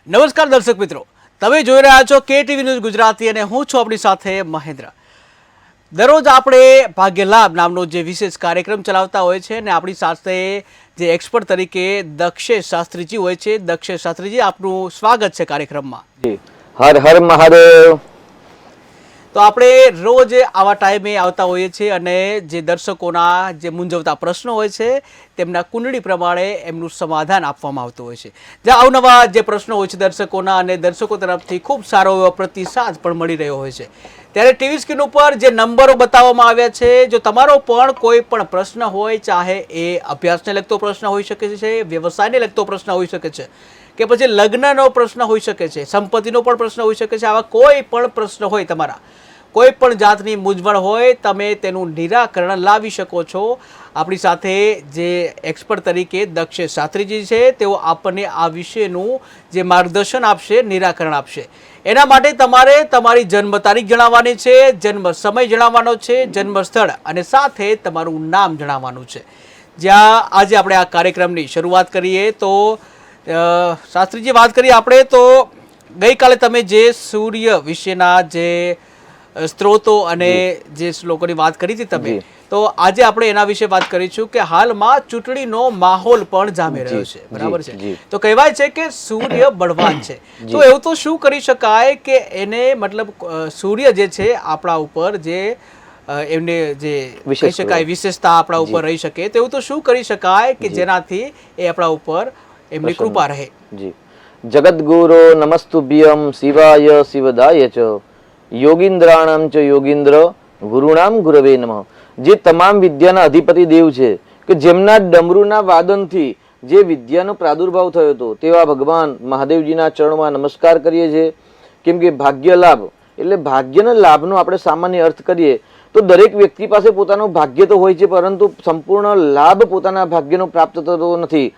નમસ્કાર દર્શક મિત્રો, તમે જોઈ રહ્યા છો KTV ન્યૂઝ ગુજરાતી અને હું છું આપણી સાથે મહેન્દ્ર. દરરોજ આપણે ભાગ્ય લાભ નામનો જે વિશેષ કાર્યક્રમ ચલાવતા હોય છે અને આપણી સાથે જે એક્સપર્ટ તરીકે દક્ષેશ શાસ્ત્રીજી હોય છે. દક્ષેશ શાસ્ત્રીજી, આપનું સ્વાગત છે કાર્યક્રમમાં. હર હર મહાદેવ. તો આપણે રોજ આવા ટાઈમે આવતા હોઈએ છીએ અને જે દર્શકોના જે મૂંઝવતા પ્રશ્નો હોય છે તેમના કુંડળી પ્રમાણે એમનું સમાધાન આપવામાં આવતું હોય છે. જે અવનવા જે પ્રશ્નો હોય છે દર્શકોના અને દર્શકો તરફથી ખૂબ સારો એવો પ્રતિસાદ પણ મળી રહ્યો હોય છે. ત્યારે ટીવી સ્ક્રીન ઉપર જે નંબરો બતાવવામાં આવ્યા છે, જો તમારો પણ કોઈ પણ પ્રશ્ન હોય, ચાહે એ અભ્યાસને લગતો પ્રશ્ન હોઈ શકે છે, વ્યવસાયને લગતો પ્રશ્ન હોઈ શકે છે કે પછી લગ્નનો પ્રશ્ન હોઈ શકે છે, સંપત્તિનો પણ પ્રશ્ન હોઈ શકે છે, આવા કોઈ પણ પ્રશ્ન હોય, તમારા કોઈ પણ જાતની મૂંઝવણ હોય, તમે તેનું નિરાકરણ લાવી શકો છો. આપણી સાથે જે એક્સપર્ટ તરીકે દક્ષેશ શાસ્ત્રીજી છે, તેઓ આપણને આ વિશેનું જે માર્ગદર્શન આપશે, નિરાકરણ આપશે. એના માટે તમારે તમારી જન્મ તારીખ જણાવવાની છે, જન્મ સમય જણાવવાનો છે, જન્મ સ્થળ અને સાથે તમારું નામ જણાવવાનું છે. જ્યાં આજે આપણે આ કાર્યક્રમની શરૂઆત કરીએ તો શાસ્ત્રીજી વાત કરીએ આપણે તો ગઈકાલે તમે જે સૂર્ય વિશેના જે સ્ત્રોતો અને જે શ્લોકોની વાત કરી હતી તમે, તો આજે આપણે એના વિશે વાત કરીશું કે હાલમાં ચૂંટણીનો માહોલ પણ જામી રહ્યો છે, બરાબર છે? તો કહેવાય છે કે સૂર્ય બળવાન છે, તો એવું તો શું કરી શકાય કે એને મતલબ સૂર્ય જે છે આપણા ઉપર જે એમને જે કહી શકાય વિશેષતા આપણા ઉપર રહી શકે, તો એવું તો શું કરી શકાય કે જેનાથી એ આપણા ઉપર એમની કૃપા રહે? જગદગુરો નમસ્તુભ્યમ શિવાય શિવદાય ચ યોગીન્દ્રાણામ ચ યોગીન્દ્ર ગુરુણામ ગુરવે નમઃ. જે તમામ વિદ્યાના અધિપતિ દેવ છે, કે જેમના ડમરૂના વાદનથી જે વિદ્યાનો પ્રાદુર્ભાવ થયો હતો, તેવા ભગવાન મહાદેવજીના ચરણમાં નમસ્કાર કરીએ છીએ. કેમ કે ભાગ્ય લાભ એટલે ભાગ્યના લાભનો આપણે સામાન્ય અર્થ કરીએ તો દરેક વ્યક્તિ પાસે પોતાનું ભાગ્ય તો હોય છે, પરંતુ સંપૂર્ણ લાભ પોતાના ભાગ્યનો પ્રાપ્ત થતો નથી.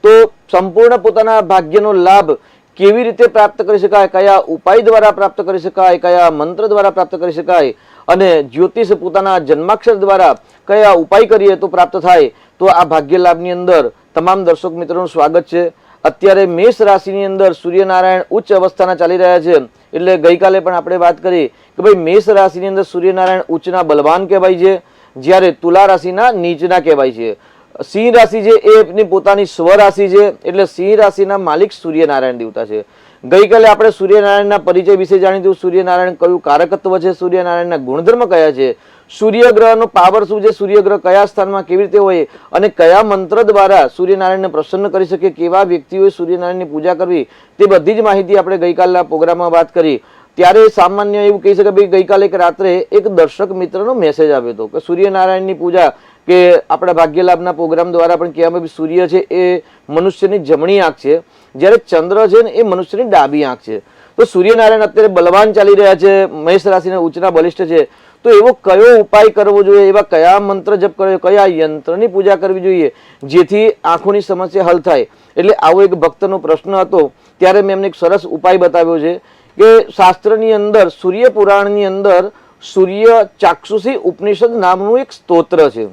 તો સંપૂર્ણ પોતાના ભાગ્યનો લાભ કેવી રીતે પ્રાપ્ત કરી શકાય, કયા ઉપાય દ્વારા પ્રાપ્ત કરી શકાય, કયા મંત્ર દ્વારા પ્રાપ્ત કરી શકાય, અને જ્યોતિષ પોતાના જન્માક્ષર દ્વારા કયા ઉપાય કરીએ તો પ્રાપ્ત થાય, તો આ ભાગ્ય લાભની અંદર તમામ દર્શક મિત્રોનું સ્વાગત છે. અત્યારે મેષ રાશિની અંદર સૂર્યનારાયણ ઉચ્ચ અવસ્થાના ચાલી રહ્યા છે. એટલે ગઈકાલે પણ આપણે વાત કરી કે ભાઈ મેષ રાશિની અંદર સૂર્યનારાયણ ઉચ્ચના બલવાન કહેવાય છે, જ્યારે તુલા રાશિના નીચના કહેવાય છે. સિંહ રાશિ છે એ એમની પોતાની સ્વરાશિ છે, એટલે સિંહ રાશિના માલિક સૂર્યનારાયણ દેવતા છે. ગઈકાલે આપણે સૂર્યનારાયણના પરિચય વિશે જાણીશું. સૂર્યનારાયણ કયું કારકત્વ છે, સૂર્યનારાયણના ગુણધર્મ કયા છે, સૂર્યગ્રહનો પાવર શું છે, સૂર્યગ્રહ કયા સ્થાનમાં કેવી રીતે હોય અને કયા મંત્ર દ્વારા સૂર્યનારાયણને પ્રસન્ન કરી શકે, કેવા વ્યક્તિઓએ સૂર્યનારાયણની પૂજા કરવી, તે બધી જ માહિતી આપણે ગઈકાલના પ્રોગ્રામમાં વાત કરી. ત્યારે સામાન્ય એવું કહી શકાય, ભાઈ ગઈકાલે એક રાત્રે એક દર્શક મિત્રનો મેસેજ આવ્યો હતો કે સૂર્યનારાયણની પૂજા કે આપણા ભાગ્ય લાભના પ્રોગ્રામ દ્વારા પણ કહેવામાં સૂર્ય છે એ મનુષ્યની જમણી આંખ છે, જ્યારે ચંદ્ર છે ને એ મનુષ્યની ડાબી આંખ છે. તો સૂર્યનારાયણ અત્યારે બલવાન ચાલી રહ્યા છે, મેષ રાશિના ઉચ્ચના બલિષ્ઠ છે. તો એવો કયો ઉપાય કરવો જોઈએ, એવા કયા મંત્ર જપ કરવો, કયા યંત્રની પૂજા કરવી જોઈએ જેથી આંખોની સમસ્યા હલ થાય? એટલે આવો એક ભક્તનો પ્રશ્ન હતો. ત્યારે મેં એમને એક સરસ ઉપાય બતાવ્યો છે કે શાસ્ત્રની અંદર સૂર્ય પુરાણની અંદર સૂર્ય ચાક્ષુષી ઉપનિષદ નામનું એક સ્તોત્ર છે.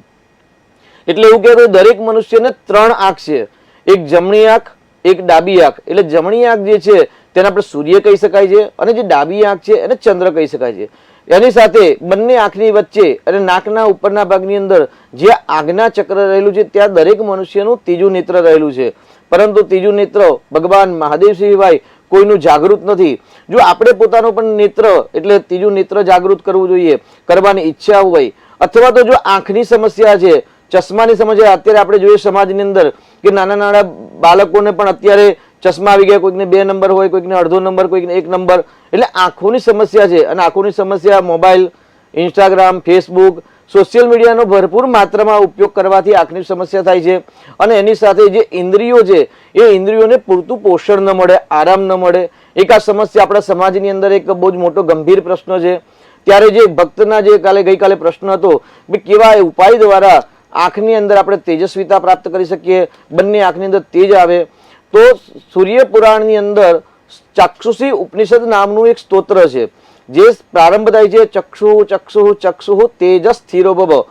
એટલે એવું કહેવાય દરેક મનુષ્યને 3 આંખ છે, એક જમણી આંખ, એક ડાબી આંખ. એટલે જમણી આંખ જે છે તેને આપણે સૂર્ય કહી શકાય છે, અને જે ડાબી આંખ છે એને ચંદ્ર કહી શકાય છે. એની સાથે બંને આંખની વચ્ચે અને નાકના ઉપરના ભાગની અંદર જે આજ્ઞા ચક્ર રહેલું છે, ત્યાં દરેક મનુષ્યનું ત્રીજું નેત્ર રહેલું છે. પરંતુ ત્રીજું નેત્ર ભગવાન મહાદેવ સિવાય કોઈનું જાગૃત નથી. જો આપણે પોતાનું પણ નેત્ર એટલે ત્રીજું નેત્ર જાગૃત કરવું જોઈએ, કરવાની ઈચ્છા હોય, અથવા તો જો આંખની સમસ્યા છે, ચશ્માની સમસ્યા, અત્યારે આપણે જોઈએ સમાજની અંદર કે નાના નાના બાળકોને પણ અત્યારે ચશ્મા આવી ગયા, કોઈકને 2 નંબર હોય, કોઈકને અડધો નંબર, કોઈકને 1 નંબર. એટલે આંખોની સમસ્યા છે, અને આંખોની સમસ્યા મોબાઈલ, ઇન્સ્ટાગ્રામ, ફેસબુક, સોશિયલ મીડિયાનો ભરપૂર માત્રામાં ઉપયોગ કરવાથી આંખની સમસ્યા થાય છે. અને એની સાથે જે ઇન્દ્રિયો છે એ ઇન્દ્રિયોને પૂરતું પોષણ ન મળે, આરામ ન મળે. એક આ સમસ્યા આપણા સમાજની અંદર એક બહુ જ મોટો ગંભીર પ્રશ્ન છે. ત્યારે જે ભક્તના જે ગઈકાલે પ્રશ્ન હતો કે કેવા ઉપાય દ્વારા આંખની અંદર આપણે તેજસ્વીતા પ્રાપ્ત કરી શકીએ, બંને આંખની અંદર તેજ આવે, તો સૂર્ય પુરાણની અંદર ચાક્ષુષી ઉપનિષદ નામનું એક સ્તોત્ર છે, જે પ્રારંભ થાય છે ચક્ષુ ચક્ષુ ચક્ષુ તેજ સ્થિરો ભવ.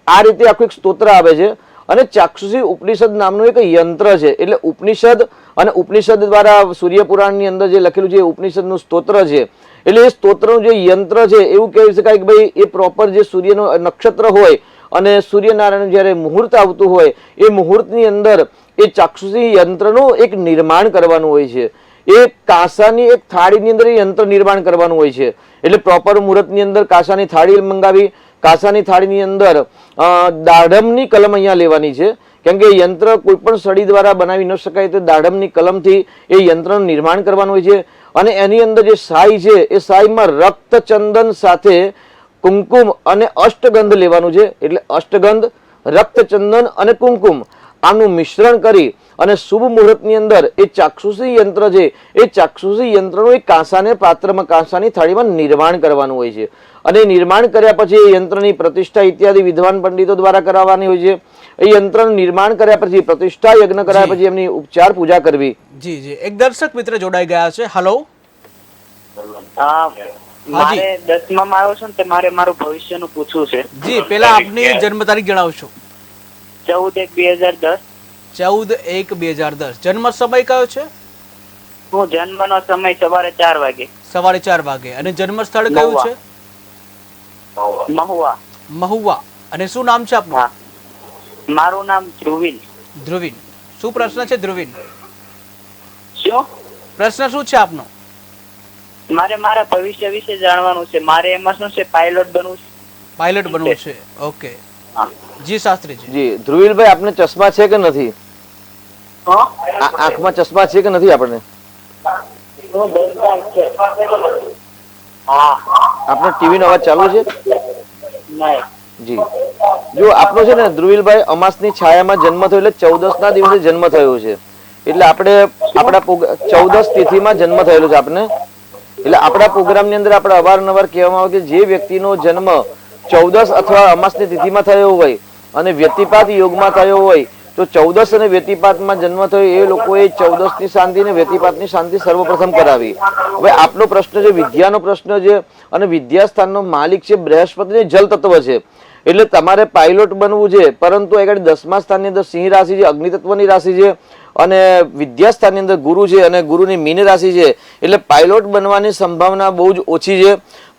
આ રીતે આખું એક સ્તોત્ર આવે છે. અને ચાક્ષુષી ઉપનિષદ નામનું એક યંત્ર છે. એટલે ઉપનિષદ અને ઉપનિષદ દ્વારા સૂર્ય પુરાણની અંદર જે લખેલું છે એ ઉપનિષદનું સ્તોત્ર છે. એટલે એ સ્તોત્રનું જે યંત્ર છે એવું કહી શકાય કે ભાઈ એ પ્રોપર જે સૂર્યનો નક્ષત્ર હોય અને સૂર્યનારાયણ જ્યારે મુહૂર્ત આવતું હોય એ મુહૂર્તની અંદર એ ચાક્ષુષી યંત્રનું એક નિર્માણ કરવાનું હોય છે. એ કાંસાની એક થાળીની અંદર એ યંત્ર નિર્માણ કરવાનું હોય છે. એટલે પ્રોપર મુહૂર્તની અંદર કાંસાની થાળી મંગાવી, કાંસાની થાળીની અંદર દાડમની કલમ અહીંયા લેવાની છે. કેમ કે યંત્ર કોઈ પણ સળી દ્વારા બનાવી ન શકાય તો દાડમની કલમથી એ યંત્રનું નિર્માણ કરવાનું હોય છે. અને એની અંદર જે સાઈ છે એ સાઈમાં રક્તચંદન સાથે કુમકુમ અને અષ્ટગંધ લેવાનું છે. એટલે અષ્ટગંધ, રક્તચંદન અને કુમકુમ આનું મિશ્રણ કરી અને શુભ મુહૂર્તની અંદર એ ચાક્ષુષી યંત્ર છે એ ચાક્ષુષી યંત્રનું એક કાંસાને પાત્રમાં, કાંસાની થાળીમાં નિર્માણ કરવાનું હોય છે. અને નિર્માણ કર્યા પછી એ યંત્રની પ્રતિષ્ઠા ઇત્યાદિ વિદ્વાન પંડિતો દ્વારા કરાવવાની હોય છે. એ યંત્રનું નિર્માણ કર્યા પછી પ્રતિષ્ઠા યજ્ઞ કર્યા પછી એમની ઉપચાર પૂજા કરવી. જી જી, એક દર્શક મિત્ર જોડાઈ ગયા છે. હેલો. મારે 10મા માં આવ્યો છું ને તે મારે મારું ભવિષ્યનું પૂછવું છે. જી, પહેલા આપની જન્મ તારીખ જણાવશો. 14/1/2010. 14/1/2010. જન્મ સમય કયો છે? હું જન્મનો સમય સવારે 4 વાગે. સવારે 4 વાગે. અને જન્મ સ્થળ કયું છે? મહુવા. મહુવા. અને શું નામ છે આપનું? હા, મારું નામ ધ્રુવીન. ધ્રુવીન. શું પ્રશ્ન છે ધ્રુવીન? શું પ્રશ્ન શું છે આપનો? મારે મારા ભવિષ્ય વિશે જાણવાનું છે. મારે એમાં શું છે, પાયલોટ બનવું છે. પાયલટ બનવું છે. ઓકે. હા. જી શાસ્ત્રીજી. જી ધ્રુવીલભાઈ, આપને ચશ્મા છે કે નથી? આંખમાં ચશ્મા છે કે નથી આપણને? હા. આપનો ટીવી નો અવાજ ચાલુ છે? નહીં. જી, જો આપનો છે ને ધ્રુવીલભાઈ, અમાસની છાયામાં જન્મ થયો એટલે 14 ના દિવસે જન્મ થયો છે. એટલે આપણે આપણા 14 તિથિમાં જન્મ થયેલો છે આપને. એટલે આપણા પ્રોગ્રામની અંદર આપણે અવારનવાર કહેવામાં આવે કે જે વ્યક્તિનો જન્મ 14 અથવા અમાસની તિથિમાં થયો હોય અને વ્યતિપાત યોગમાં થયો હોય તો 14 અને વ્યતિપાતમાં જન્મ થયો એ લોકોએ 14 ની શાંતિ અને વ્યતિપાતની શાંતિ સર્વપ્રથમ કરાવી. હવે આપનો પ્રશ્ન છે વિદ્યાનો પ્રશ્ન છે અને વિદ્યાસ્થાનનો માલિક છે બૃહસ્પતિ, જલ તત્વ છે. એટલે તમારે પાયલોટ બનવું છે, પરંતુ આગળ 10મા સ્થાનની અંદર સિંહ રાશિ છે, અગ્નિ તત્વની રાશિ છે, અને વિદ્યાસ્થાનની અંદર ગુરુ છે અને ગુરુની મીન રાશિ છે. એટલે પાયલોટ બનવાની સંભાવના બહુ જ ઓછી છે.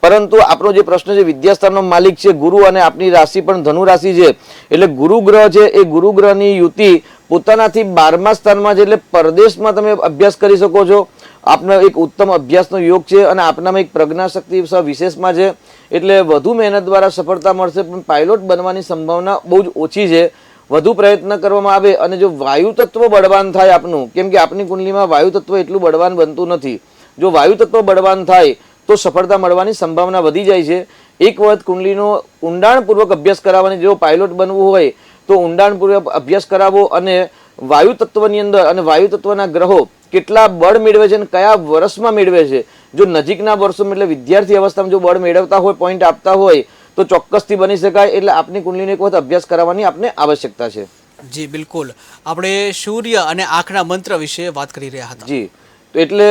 પરંતુ આપણો જે પ્રશ્ન છે વિદ્યાસ્થાનનો માલિક છે ગુરુ અને આપની રાશિ પણ ધનુ રાશિ છે. એટલે ગુરુ ગ્રહ છે એ ગુરુ ગ્રહની યુતિ પોતાનાથી 12મા સ્થાનમાં છે. એટલે પરદેશમાં તમે અભ્યાસ કરી શકો છો. આપનો એક ઉત્તમ અભ્યાસનો યોગ છે અને આપનામાં એક પ્રજ્ઞા શક્તિ વિશેષમાં છે. એટલે વધુ મહેનત દ્વારા સફળતા મળશે, પણ પાયલોટ બનવાની સંભાવના બહુ જ ઓછી છે. વધુ પ્રયત્ન કરવામાં આવે અને જો વાયુ તત્વ બળવાન થાય આપનું, કેમ કે આપની કુંડલીમાં વાયુ તત્વ એટલું બળવાન બનતું નથી. જો વાયુ તત્વ બળવાન થાય તો સફળતા મળવાની સંભાવના વધી જાય છે. એક વખત કુંડલીનો ઊંડાણપૂર્વક અભ્યાસ કરાવવાની, જો પાયલોટ બનવું હોય તો ઊંડાણપૂર્વક અભ્યાસ કરાવો અને વાયુ તત્વની અંદર અને વાયુ તત્વના ગ્રહો કેટલા બળ મેળવે છે અને કયા વર્ષમાં મેળવે છે. જો નજીકના વર્ષોમાં એટલે વિદ્યાર્થી અવસ્થામાં જો બળ મેળવતા હોય, પોઈન્ટ આપતા હોય તો ચોક્કસથી બની શકાય. એટલે આપની કુંડલીનો એક વખત અભ્યાસ કરાવવાની આપને આવશ્યકતા છે. જી બિલકુલ. આપણે સૂર્ય અને આંખના મંત્ર વિશે વાત કરી રહ્યા હતા. જી, તો એટલે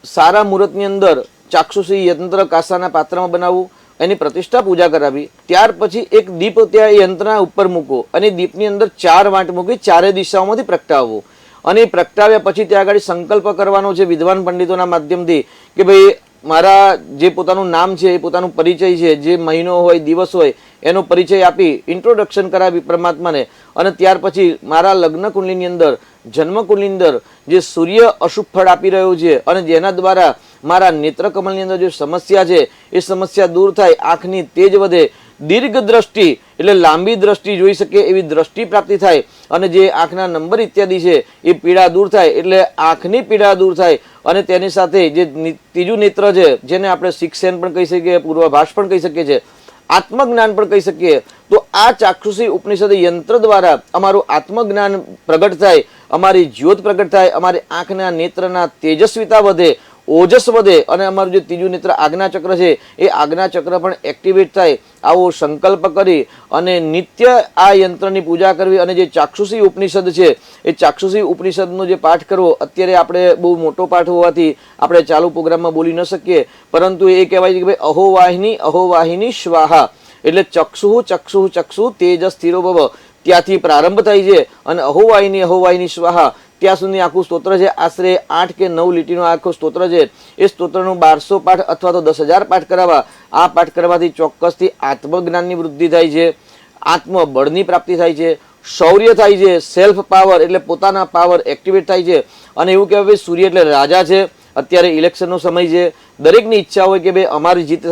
સારા મુહૂર્તની અંદર ચાક્ષુષી યંત્ર કાંસાના પાત્રમાં બનાવવું, એની પ્રતિષ્ઠા પૂજા કરાવી. ત્યાર પછી એક દીપ ત્યાં યંત્રના ઉપર મૂકો અને દીપની અંદર 4 વાટ મૂકી ચારે દિશાઓમાંથી પ્રગટાવવું. અને પ્રગટાવ્યા પછી ત્યાં આગળ સંકલ્પ કરવાનો છે વિદ્વાન પંડિતોના માધ્યમથી કે ભાઈ મારા જે પોતાનું નામ છે એ પોતાનું પરિચય છે, જે મહિનો હોય દિવસ હોય એનો પરિચય આપી ઇન્ટ્રોડક્શન કરાવી પરમાત્માને. અને ત્યાર પછી મારા લગ્ન કુંડલીની અંદર, જન્મ કુંડલીની અંદર જે સૂર્ય અશુભ ફળ આપી રહ્યો છે અને જેના દ્વારા મારા નેત્રકમલની અંદર જે સમસ્યા છે એ સમસ્યા દૂર થાય, આંખની તેજ વધે, દીર્ઘ દ્રષ્ટિ એટલે લાંબી દ્રષ્ટિ જોઈ શકે એવી દ્રષ્ટિ પ્રાપ્તિ થાય, અને જે આંખના નંબર ઇત્યાદિ છે એ પીડા દૂર થાય. એટલે આંખની પીડા દૂર થાય અને તેની સાથે જે ત્રીજું નેત્ર છે જેને આપણે સિક્સેન પણ કહી શકીએ, પૂર્વાભાસ પણ કહી શકીએ છીએ, આત્મજ્ઞાન પણ કહી શકીએ. તો આ ચાક્ષુષી ઉપનિષદ યંત્ર દ્વારા અમારું આત્મજ્ઞાન પ્રગટ થાય, અમારી જ્યોત પ્રગટ થાય, અમારી આંખના નેત્રના તેજસ્વીતા વધે, ઓજસ વધે અને અમારું જે ત્રીજું નેત્ર આજ્ઞા ચક્ર છે એ આજ્ઞા ચક્ર પણ એક્ટિવેટ થાય. આવો સંકલ્પ કરી અને નિત્ય આ યંત્રની પૂજા કરવી. અને જે ચાક્ષુષી ઉપનિષદ છે એ ચાક્ષુષી ઉપનિષદનો જે પાઠ કરવો, અત્યારે આપણે બહુ મોટો પાઠ હોવાથી આપણે ચાલુ પ્રોગ્રામમાં બોલી ન શકીએ, પરંતુ એ કહેવાય છે કે ભાઈ અહોવાહિની અહોવાહિની સ્વાહા. એટલે ચક્ષુ ચક્ષુ ચક્ષુ તેજ સ્થિરો ભવ, ત્યાંથી પ્રારંભ થાય છે અને અહોવાઈની સ્વાહા ત્યાં સુધી આખું સ્તોત્ર છે. આશરે 8 કે 9 લીટીનું આખું સ્તોત્ર છે. એ સ્તોત્રનું 1200 પાઠ અથવા તો 10,000 પાઠ કરાવવા. આ પાઠ કરવાથી ચોક્કસથી આત્મજ્ઞાનની વૃદ્ધિ થાય છે, આત્મબળની પ્રાપ્તિ થાય છે, શૌર્ય થાય છે, સેલ્ફ પાવર એટલે પોતાના પાવર એક્ટિવેટ થાય છે. અને એવું કહેવાય સૂર્ય એટલે રાજા છે. અત્યારે ઇલેક્શનનો સમય છે, દરેકની ઈચ્છા હોય કે ભાઈ અમારી જીત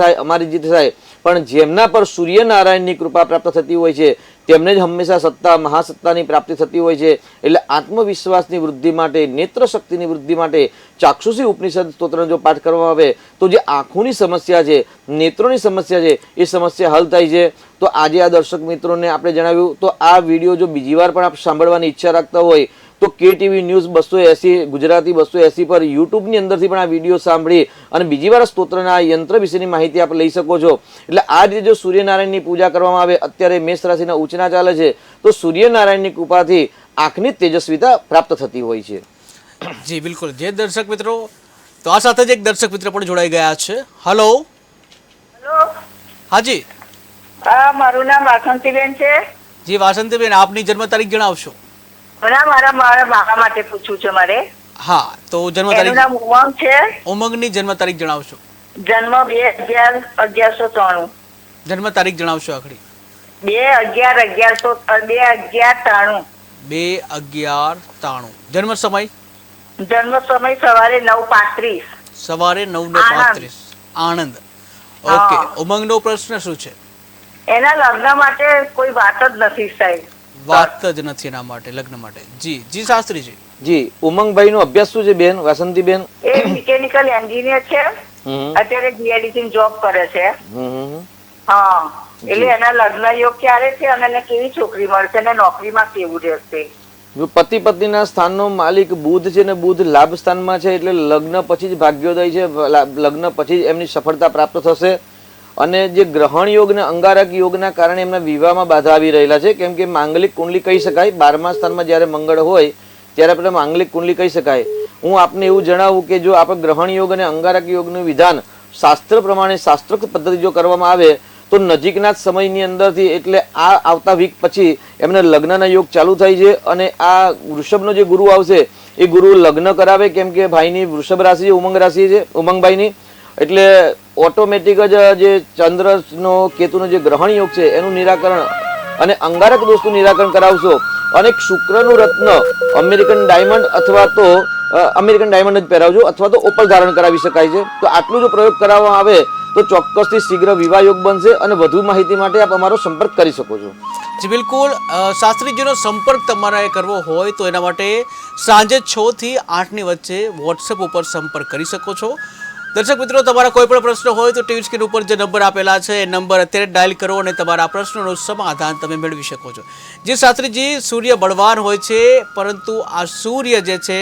થાય, પણ જેમના પર સૂર્યનારાયણની કૃપા પ્રાપ્ત થતી હોય છે તેમને જ હંમેશા સત્તા મહાસત્તાની પ્રાપ્તિ થતી હોય છે. એટલે આત્મવિશ્વાસની વૃદ્ધિ માટે, નેત્ર શક્તિની વૃદ્ધિ માટે ચાક્ષુષી ઉપનિષદ સ્તોત્રનો જો પાઠ કરવામાં આવે તો જે આંખોની સમસ્યા છે, નેત્રોની સમસ્યા છે, એ સમસ્યા હલ થાય છે. તો આજે આ દર્શક મિત્રોને આપણે જણાવ્યું. તો આ વિડીયો જો બીજી વાર પણ આપ સાંભળવાની ઈચ્છા રાખતા હોય તો KTV ન્યૂઝ 280 ગુજરાતી 280 પર યુટ્યુબની અંદરથી પણ આ વિડીયો સાંભળી અને બીજી વાર સ્તોત્રના યંત્ર વિશેની માહિતી આપ લઈ શકો છો. એટલે આ રીતે જો સૂર્યનારાયણની પૂજા કરવામાં આવે, અત્યારે મેષ રાશિના ઉચના ચાલે છે, તો સૂર્યનારાયણની કૃપાથી આંખની તેજસ્વીતા પ્રાપ્ત થતી હોય છે. જી બિલકુલ. જે દર્શક મિત્રો, તો આ સાથે જ એક દર્શક મિત્ર પણ જોડાઈ ગયા છે. હલો. હેલો. હાજી. હા, મારું નામ વાસંતીબેન છે. જી વાસંતીબેન, આપની જન્મ તારીખ જણાવશો? મારા બાબા માટે પૂછવું છે મારે. હા, તો જન્મ એનું તારીખ, નામ ઉમંગ છે. ઉમંગની જન્મ તારીખ જણાવશો? જન્મ 2/11/1193. જન્મ તારીખ જણાવશો આખરી? 2/11/1193. 2/11/93. જન્મ સમય? જન્મ સમય સવારે 9:35. સવારે 9:35. આણંદ. ઓકે. ઉમંગનો પ્રશ્ન શું છે? એના લગ્ન માટે કોઈ વાત જ નથી સાહેબ. વાત જ નથી એના માટે, લગ્ન માટે. જી શાસ્ત્રીજી. જી, ઉમંગભાઈનો અભ્યાસ શું છે બેન વાસંતીબેન? એ મિકેનિકલ એન્જિનિયર છે. અત્યારે GIDC જોબ કરે છે. હા, એટલે એના લગ્ન યોગ ક્યારે છે અને એને કેવી છોકરી મળશે અને નોકરીમાં કેવું રહેશે? જો પતિ પત્નીના સ્થાનનો માલિક બુધ છે ને બુધ લાભ સ્થાનમાં છે, એટલે લગ્ન પછી જ ભાગ્યોદય છે, લગ્ન પછી જ એમની સફળતા પ્રાપ્ત થશે. અને જે ગ્રહણ યોગ ને અંગારક યોગના કારણે એમના વિવાહમાં બાધા આવી રહેલા છે. કેમ કે માંગલિક કુંડલી કહી શકાય, 12મા સ્થાનમાં જ્યારે મંગળ હોય ત્યારે આપણે માંગલિક કુંડલી કહી શકાય. હું આપને એવું જણાવું કે જો આપણે ગ્રહણ યોગ અને અંગારક યોગનું વિધાન શાસ્ત્ર પ્રમાણે શાસ્ત્રોક્ત પદ્ધતિ જો કરવામાં આવે તો નજીકના જ સમયની અંદરથી, એટલે આ આવતા વીક પછી એમને લગ્નના યોગ ચાલુ થાય છે. અને આ વૃષભનો જે ગુરુ આવશે એ ગુરુ લગ્ન કરાવે. કેમ કે ભાઈની વૃષભ રાશિ છે, ઉમંગ રાશિ છે ઉમંગભાઈની, એટલે ઓટોમેટિક જ જે ચંદ્રનો કેતુનો જે ગ્રહણ યોગ છે એનું નિરાકરણ અને અંગારક દોષનું નિરાકરણ કરાવશો. અને શુક્રનું રત્ન અમેરિકન ડાયમંડ અથવા તો અમેરિકન ડાયમંડ જ પહેરાવજો અથવા તો ઓપલ ધારણ કરાવી શકાય છે. તો આટલું જો પ્રયોગ કરાવવામાં આવે તો ચોક્કસથી શીઘ્ર વિવાહ યોગ બનશે. અને વધુ માહિતી માટે આપ અમારો સંપર્ક કરી શકો છો. જી બિલકુલ. શાસ્ત્રીજીનો સંપર્ક તમારે કરવો હોય તો એના માટે સાંજે 6 થી 8ની વચ્ચે વોટ્સએપ ઉપર સંપર્ક કરી શકો છો. દર્શક મિત્રો, તમારા કોઈ પણ પ્રશ્ન હોય તો ટીવી સ્ક્રીન ઉપર જે નંબર આપેલા છે એ નંબર અત્યારે ડાયલ કરો અને તમારા પ્રશ્નોનું સમાધાન તમે મેળવી શકો છો. જે શાસ્ત્રીજી, સૂર્ય બળવાન હોય છે, પરંતુ આ સૂર્ય જે છે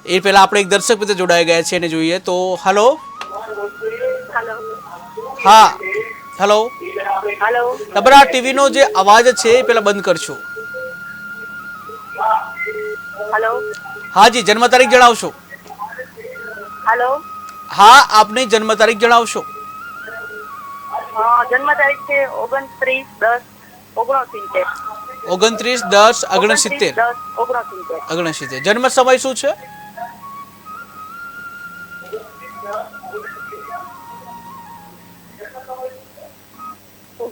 એ પહેલા આપણે એક દર્શક મિત્ર જોડાઈ ગયા છે એને જોઈએ. તો હલો. હા હલો. તમારા ટીવીનો જે અવાજ છે એ પેલા બંધ કરશો. હેલો. હા જી, જન્મ તારીખ જણાવશો? હેલો. હા, આપની જન્મ તારીખ જણાવશો? જન્મ તારીખ છે 29/10/69. 29/10/69. 69. જન્મ સમય શું છે?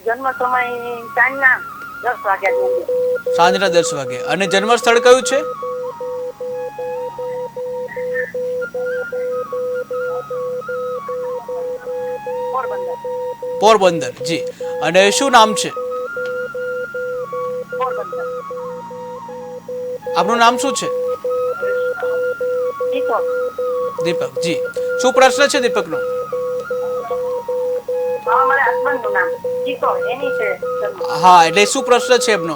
જન્મ સમય સાંજના 10 વાગ્યા. સાંજના 10 વાગે. અને જન્મ સ્થળ કયું છે? પોરબંદર. જી. અને શું નામ છે? આપનું નામ શું છે? દીપક. જી. શું પ્રશ્ન છે દીપકનો? હા, એટલે શું પ્રશ્ન છે એમનો?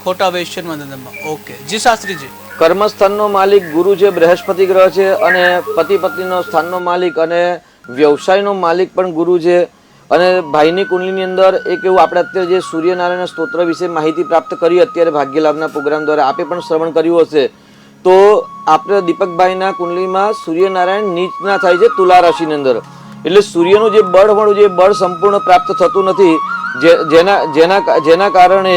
ખોટા વેશ્યનમાં ધંધામાં. ઓકે. જી શાસ્ત્રીજી. કર્મસ્થાનનો માલિક ગુરુ છે, બૃહસ્પતિ ગ્રહ છે. અને પતિ પત્નીનો સ્થાનનો માલિક અને વ્યવસાયનો માલિક પણ ગુરુ છે. અને ભાઈની કુંડલીની અંદર એક એવું આપણે અત્યારે જે સૂર્યનારાયણ સ્તોત્ર વિશે માહિતી પ્રાપ્ત કરી અત્યારે ભાગ્ય લાભના પ્રોગ્રામ દ્વારા આપે પણ શ્રવણ કર્યું હશે. તો આપણે દીપકભાઈના કુંડલીમાં સૂર્યનારાયણ નીચના થાય છે તુલા રાશિની અંદર. એટલે સૂર્યનું જે બળવાળું જે બળ સંપૂર્ણ પ્રાપ્ત થતું નથી, જેના કારણે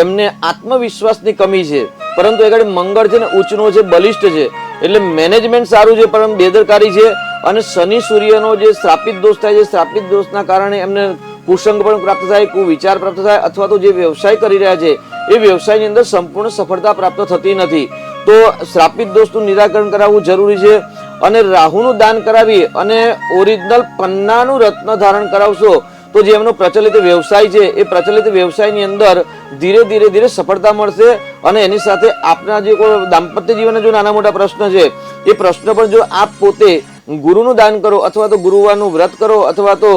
એમને આત્મવિશ્વાસની કમી છે. પરંતુ એ ઘડી મંગળ છે ને ઉચ્ચનો છે, બલિષ્ઠ છે, એટલે મેનેજમેન્ટ સારું છે પરંતુ બેદરકારી છે. અને શનિ સૂર્યનો જે શ્રાપિત દોષ થાય છે, શ્રાપિત દોષના કારણે એમને કુસંગ પણ પ્રાપ્ત થાય, કુવિચાર પ્રાપ્ત થાય, અથવા તો જે વ્યવસાય કરી રહ્યા છે એ વ્યવસાયની અંદર સંપૂર્ણ સફળતા પ્રાપ્ત થતી નથી. તો શ્રાપિત દોષનું નિરાકરણ કરાવવું જરૂરી છે. અને રાહુનું દાન કરાવી અને ઓરિજિનલ પન્નાનું રત્ન ધારણ કરાવશો તો જે એમનો પ્રચલિત વ્યવસાય છે એ પ્રચલિત વ્યવસાયની અંદર ધીરે ધીરે સફળતા મળશે. અને એની સાથે આપના જે કોઈ દાંપત્ય જીવનના જો નાના મોટા પ્રશ્ન છે એ પ્રશ્ન પણ જો આપ પોતે ગુરુનું દાન કરો, અથવા તો ગુરુવારનું વ્રત કરો, અથવા તો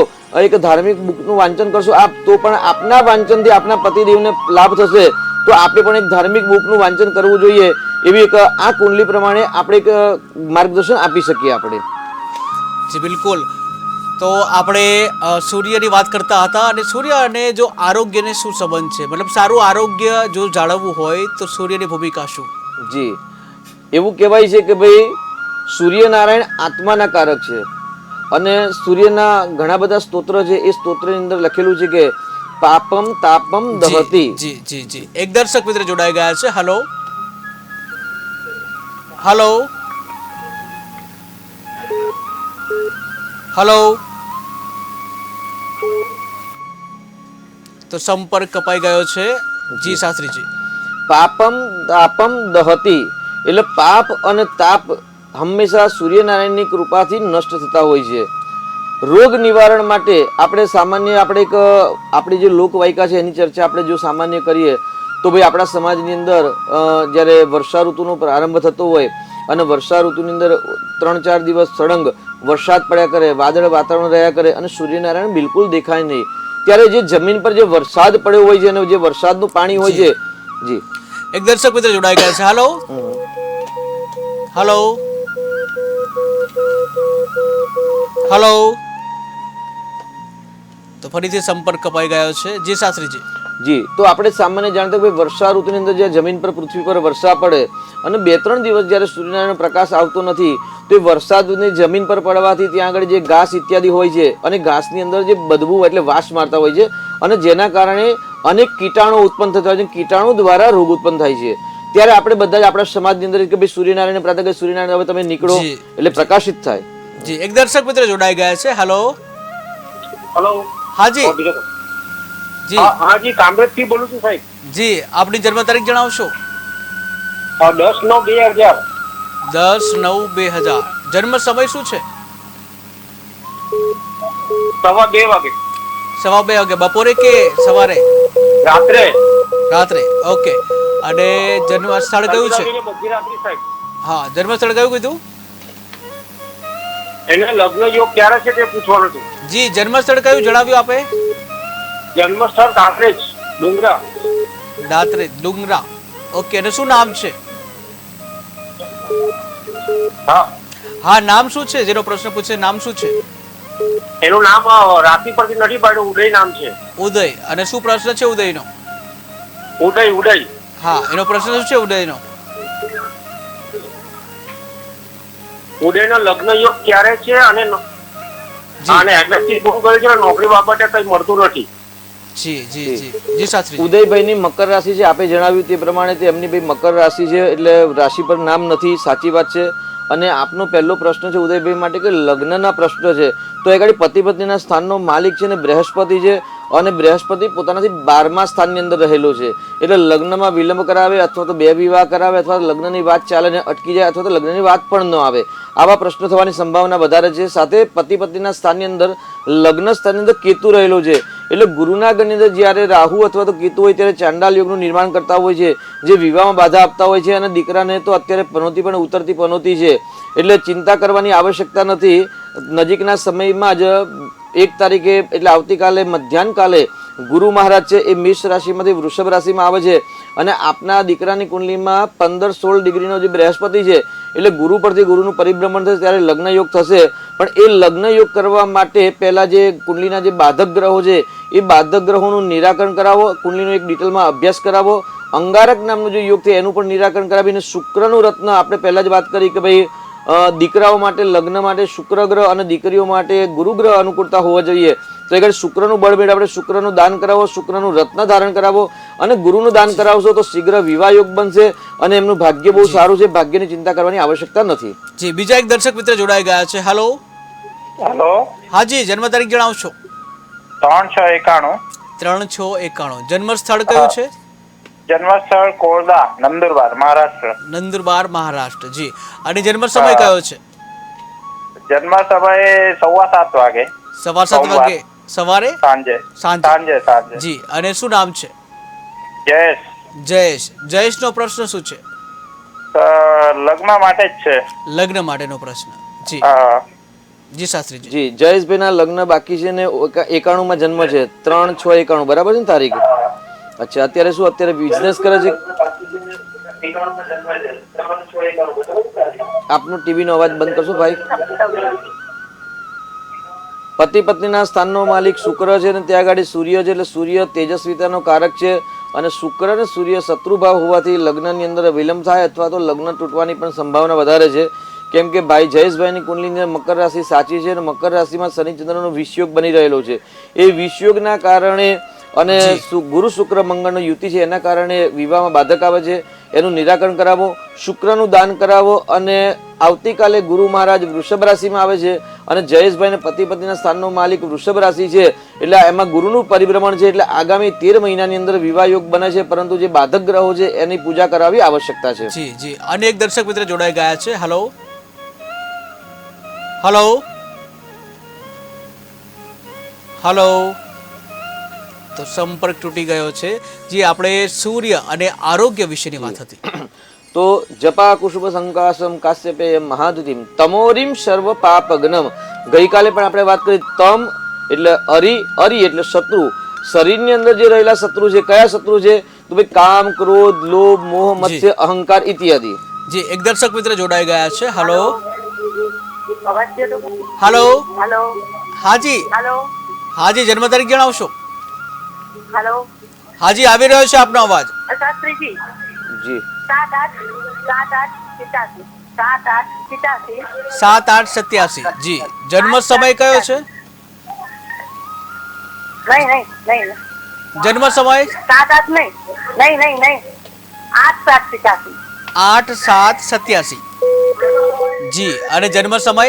એક ધાર્મિક બુકનું વાંચન કરશો આપ, તો પણ આપના વાંચનથી આપના પતિદેવને લાભ થશે. તો આપણે પણ એક ધાર્મિક બુકનું વાંચન કરવું જોઈએ. એવી એક આ કુંડલી પ્રમાણે આપણે એક માર્ગદર્શન આપી શકીએ આપણે. જી બિલકુલ. તો આપણે સૂર્યની વાત કરતા હતા, અને સૂર્ય અને જો આરોગ્યને શું સંબંધ છે, મતલબ સારું આરોગ્ય જો જાળવવું હોય તો સૂર્યની ભૂમિકા શું? જી, એવું કહેવાય છે કે ભાઈ સૂર્યનારાયણ આત્માના કારક છે. અને સૂર્યના ઘણા બધા સ્તોત્ર છે. એ સ્તોત્રની અંદર લખેલું છે કે પાપમ તાપમ દહતી. જી જી જી. એક દર્શક મિત્ર જોડાઈ ગયા છે. Hello hello hello. તો સંપર્ક કપાઈ ગયો છે. જી શાસ્ત્રીજી. પાપમ તાપમ દહતી એટલે પાપ અને તાપ હંમેશા સૂર્યનારાયણની કૃપાથી નષ્ટ થતા હોય છે. રોગ નિવારણ માટે આપણે સામાન્ય આપણી જે લોકવાયકા છે એની ચર્ચા આપણે જો સામાન્ય કરીએ તો ભાઈ આપણા સમાજની અંદર જ્યારે વર્ષા ઋતુનો પ્રારંભ થતો હોય અને વર્ષા ઋતુની અંદર 3-4 દિવસ સળંગ વરસાદ પડ્યા કરે, વાદળ વાતાવરણ રહ્યા કરે અને સૂર્યનારાયણ બિલકુલ દેખાય નહીં, ત્યારે જે જમીન પર જે વરસાદ પડ્યો હોય છે અને જે વરસાદનું પાણી હોય છે. જી, એક દર્શક મિત્ર જોડાઈ ગયા છે. Hello hello hello. તો ફરીથી સંપર્ક કપાઈ ગયો છે. જી શાસ્ત્રીજી. જી, તો આપણે સામાન્ય જાણતા ભાઈ વર્ષા ઋતુની અંદર જે જમીન પર પૃથ્વી પર વરસાદ પડે અને 2-3 દિવસ જ્યારે સૂર્યનારાયણ પ્રકાશ આવતો નથી તો એ વરસાદની જમીન પર પડવાથી ત્યાં આગળ જે ઘાસ ઇત્યાદિ હોય છે અને ઘાસની અંદર જે બદબુ એટલે વાસ મારતા હોય છે અને જેના કારણે અનેક કીટાણુ ઉત્પન્ન થતા હોય છે. કીટાણુ દ્વારા રોગ ઉત્પન્ન થાય છે. ત્યારે આપણે બધા જ આપણા સમાજની અંદર કે ભાઈ સૂર્યનારાયણ પ્રાર્થના કરી, સૂર્યનારાયણ હવે તમે નીકળો એટલે પ્રકાશિત થાય. જી, એક દર્શક મિત્ર જોડાઈ ગયા છે. Hello hello. હાજી જી. હા જી, કામરેજ થી બોલું છું સાહેબ. જી, આપની જન્મ તારીખ જણાવશો? 10/9/2000. 10/9/2000. જન્મ સમય શું છે? 2:15 વાગે. 2:15 વાગે. બપોરે કે સવારે? રાત્રે. રાત્રે. ઓકે. અને જન્મ સ્થળ કયું છે? બધી રાત્રિ સાહેબ. હા, જન્મ સ્થળ કયું કીધું? એને લગ્ન યોગ ક્યારે છે તે પૂછવાનું હતું. જી, જન્મ સ્થળ કયું જણાવ્યું આપે? જન્મ સ્થળ કાંકરેજ ડુંગરા. દાત્રે ડુંગરા. ઓકે. અને શું નામ છે? હા, હા, નામ શું છે? જેનો પ્રશ્ન પૂછે નામ શું છે? એનું નામ રાશિ પરથી નથી પાડ્યું, ઉદય નામ છે. ઉદય. અને શું પ્રશ્ન છે ઉદયનો? ઉદય. હા, એનો પ્રશ્ન શું છે ઉદયનો? ઉદયનો લગ્ન યોગ ક્યારે છે અને એડ્રેસથી ફોન કર્યો છે, નોકરી બાબતે કઈ મળતું નથી. જી જી જી જી શાસ્ત્રી. ઉદયભાઈની મકર રાશિ છે. આપે જણાવ્યું તે પ્રમાણે તે એમની ભાઈ મકર રાશિ છે એટલે રાશિ પર નામ નથી. સાચી વાત છે. અને આપનો પહેલો પ્રશ્ન છે ઉદયભાઈ માટે કે લગ્નના પ્રશ્ન છે તો એ ગાડી પતિ પત્નીના સ્થાનનો માલિક છે ને બૃહસ્પતિ છે. અને બૃહસ્પતિ પોતાનાથી 12મા સ્થાનની અંદર રહેલો છે એટલે લગ્નમાં વિલંબ કરાવે અથવા તો 2 વિવાહ કરાવે અથવા તો લગ્નની વાત ચાલે ને અટકી જાય અથવા તો લગ્નની વાત પણ ન આવે, આવા પ્રશ્નો થવાની સંભાવના વધારે છે. સાથે પતિ પત્નીના સ્થાનની અંદર લગ્ન સ્થાનની અંદર કેતુ રહેલો છે એટલે ગુરુના ગણની અંદર જ્યારે રાહુ અથવા તો કેતુ હોય ત્યારે ચાંડાલ યોગનું નિર્માણ કરતા હોય છે જે વિવાહમાં બાધા આપતા હોય છે. અને દીકરાને તો અત્યારે પનોતી પણ ઉતરતી પનોતી છે એટલે ચિંતા કરવાની આવશ્યકતા નથી. નજીકના સમયમાં જ 1 તારીખે એટલે આવતીકાલે મધ્યાહન કાલે ગુરુ મહારાજ છે એ મેષ રાશિમાંથી વૃષભ રાશિમાં આવે છે અને આપના દીકરાની કુંડલીમાં 15-16 ડિગ્રીનો જે બૃહસ્પતિ છે એટલે ગુરુ પરથી ગુરુનું પરિભ્રમણ થશે ત્યારે લગ્ન યોગ થશે. પણ એ લગ્ન યોગ કરવા માટે પહેલા જે કુંડલીના જે બાધક ગ્રહો છે એ બાધક ગ્રહોનું નિરાકરણ કરાવો, કુંડલીનો એક ડિટેલમાં અભ્યાસ કરાવો. અંગારક નામનો જે યોગ છે એનું પણ નિરાકરણ કરાવીને શુક્રનું રત્ન આપણે પહેલા જ વાત કરી કે ભાઈ દીકરાઓ માટે લગ્ન માટે શુક્ર ગ્રહ અને દીકરીઓ માટે ગુરુ ગ્રહ અનુકૂળતા હોવા જોઈએ. તો આગળ શુક્રનું બળભેટ આપણે શુક્રનું દાન કરાવો, શુક્રનું રત્ન ધારણ કરાવો અને ગુરુનું દાન કરાવશો તો શીઘ્ર વિવાહ યોગ બનશે અને એમનું ભાગ્ય બહુ સારું છે. ભાગ્યની ચિંતા કરવાની આવશ્યકતા નથી. જી, બીજા એક દર્શક મિત્ર જોડાઈ ગયા છે. હેલો. હેલો, હાજી, જન્મ તારીખ જણાવશો. 3/6/91. 3/6/91. જન્મ સ્થળ કયું છે? જન્મસ્થળ કોરડા, નંદુરબાર, મહારાષ્ટ્ર. નંદુરબાર, મહારાષ્ટ્ર. જી, અને જન્મ સમય કયો છે? જન્મ સમયે 7:15 વાગે. સવાર 7 વાગે સવારે, સાંજે. સાંજે. સાંજે. જી, અને શું નામ છે? જયેશ. જયેશ. જયેશનો પ્રશ્ન શું છે? લગ્ન માટે જ છે. લગ્ન માટેનો પ્રશ્ન. જી હા. જી શાસ્ત્રીજી. જી, જયેશભાઈના લગ્ન બાકી છે ને 91 માં જન્મ છે. 3/6/91 બરાબર છે ને તારીખ? અચ્છા, અત્યારે શું અત્યારે બિઝનેસ કરે છે? આપનું ટીવી નો અવાજ બંધ કરશો ભાઈ? પતિ પત્નીના સ્થાનનો માલિક શુક્ર છે અને ત્યાં આગળ સૂર્ય છે, એટલે સૂર્ય તેજસ્વીતાનો કારક છે અને શુક્ર અને સૂર્ય શત્રુભાવ હોવાથી લગ્નની અંદર વિલંબ થાય અથવા તો લગ્ન તૂટવાની પણ સંભાવના વધારે છે. કેમ કે ભાઈ જયેશભાઈની કુંડલીની અંદર મકર રાશિ સાચી છે અને મકર રાશિમાં શનિ ચંદ્રનો વિષયોગ બની રહેલો છે. એ વિષયોગના કારણે અને ગુરુ શુક્ર મંગળનો યુતિ છે એના કારણે વિવાહમાં બાધક આવે છે. એનું નિરાકરણ કરાવો, શુક્રનું દાન કરાવો અને આવતીકાલે ગુરુ મહારાજ વૃષભ રાશિમાં આવે છે અને જયેશભાઈને પતિ પત્નીના સ્થાનનો માલિક વૃષભ રાશિ છે એટલે એમાં ગુરુનું પરિભ્રમણ છે એટલે આગામી 13 મહિનાની અંદર વિવાહ યોગ બને છે. પરંતુ જે બાધક ગ્રહો છે એની પૂજા કરાવવી આવશ્યકતા છે. જી જી, અને એક દર્શક મિત્ર જોડાઈ ગયા છે. Hello hello hello. તો સંપર્ક તૂટી ગયો છે. જી, આપણે સૂર્ય અને આરોગ્ય વિશેની વાત હતી. તો જપા કુશુભ સંકાસમ કાશ્યપેય મહાદુતિમ તમોરીમ સર્વ પાપગ્નમ. ગઈકાલે પણ આપણે વાત કરી. તમ એટલે અરી એટલે શત્રુ. શરીરની અંદર જે રહેલા શત્રુ છે, કયા શત્રુ છે? તો ભાઈ કામ, ક્રોધ, લોભ, મોહ, મત્સ્ય, અહંકાર ઇત્યાદિ. જી, એક દર્શક મિત્ર જોડાઈ ગયા છે. Hello hello hello. હાજી હેલો હાજી, જન્મ તારીખ જણાવશો. હેલો હાજી, આવી રહ્યો છે આપનો અવાજ. શાસ્ત્રીજી જી 7/8/87. 7/8/87. 7/8/87. જી, જન્મ સમય કયો છે? નહીં જન્મ સમય 7/8 નહીં 8/7/87. 8/7/87. જી, અને જન્મ સમય?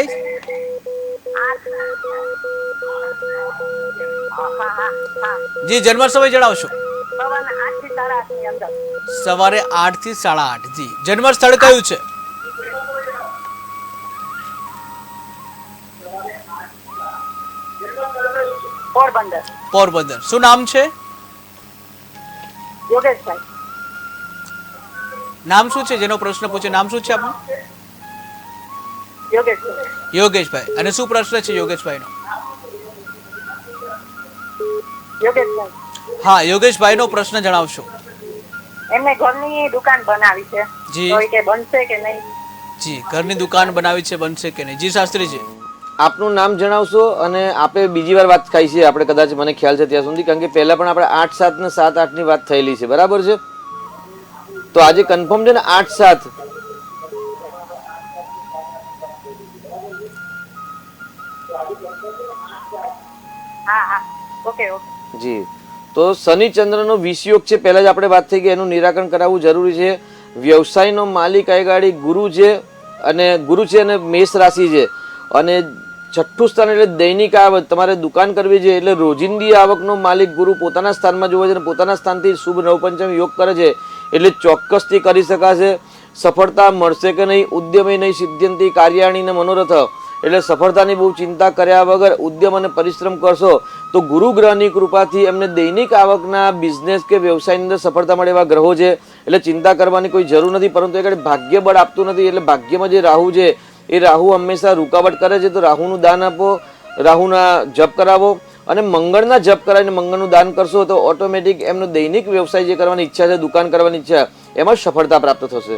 જી, જન્મ સમય જણાવશો. સવારે 8 થી 8:30. જી, જન્મ સ્થળ કયું છે? પોરબંદર. પોરબંદર. શું નામ છે? યોગેશભાઈ. નામ શું છે જેનો પ્રશ્ન પૂછે? નામ શું છે આપનું? યોગેશભાઈ. યોગેશભાઈ. અને શું પ્રશ્ન છે યોગેશભાઈનો? યોગેશભાઈ. હા, યોગેશભાઈનો પ્રશ્ન જણાવશો. એમને ઘરની દુકાન બનાવી છે. જી. તો એ કે બનશે કે નહીં? જી, ઘરની દુકાન બનાવી છે, બનશે કે નહીં? જી શાસ્ત્રીજી. આપનું નામ જણાવશો અને આપે બીજી વાર વાત થઈ છે આપણે કદાચ મને ખ્યાલ છે ત્યાં સુધી, કારણ કે પહેલા પણ આપણે 8/7 ને 7/8 ની વાત થયેલી છે, બરાબર છે? તો આજે કન્ફર્મ છે ને 8/7? હા ઓકે. જી, તો શનિ ચંદ્રનો વિષયોગ છે, પહેલા જ આપણે વાત થઈ કે એનું નિરાકરણ કરાવવું જરૂરી છે. વ્યવસાયનો માલિક આગાડી ગુરુ છે અને મેષ રાશિ છે અને છઠ્ઠું સ્થાન એટલે દૈનિક આવક. તમારે દુકાન કરવી છે એટલે રોજિંદી આવકનો માલિક ગુરુ પોતાના સ્થાનમાં જોવે છે અને પોતાના સ્થાનથી શુભ નવપંચમ યોગ કરે છે એટલે ચોક્કસથી કરી શકાશે. સફળતા મળશે કે નહીં? ઉદ્યમી નહીં સિદ્ધ્યંતિ કાર્યાણીને મનોરથ. એટલે સફળતાની બહુ ચિંતા કર્યા વગર ઉદ્યમ અને પરિશ્રમ કરશો તો ગુરુ ગ્રહની કૃપાથી એમને દૈનિક આવકના બિઝનેસ કે વ્યવસાયની અંદર સફળતા મળે એવા ગ્રહો છે એટલે ચિંતા કરવાની કોઈ જરૂર નથી. પરંતુ એ ભાગ્ય બળ આપતું નથી એટલે ભાગ્યમાં જે રાહુ છે એ રાહુ હંમેશા રૂકાવટ કરે છે. તો રાહુનું દાન આપો, રાહુના જપ કરાવો અને મંગળના જપ કરાવીને મંગળનું દાન કરશો તો ઓટોમેટિક એમનો દૈનિક વ્યવસાય જે કરવાની ઈચ્છા છે, દુકાન કરવાની ઈચ્છા, એમાં સફળતા પ્રાપ્ત થશે.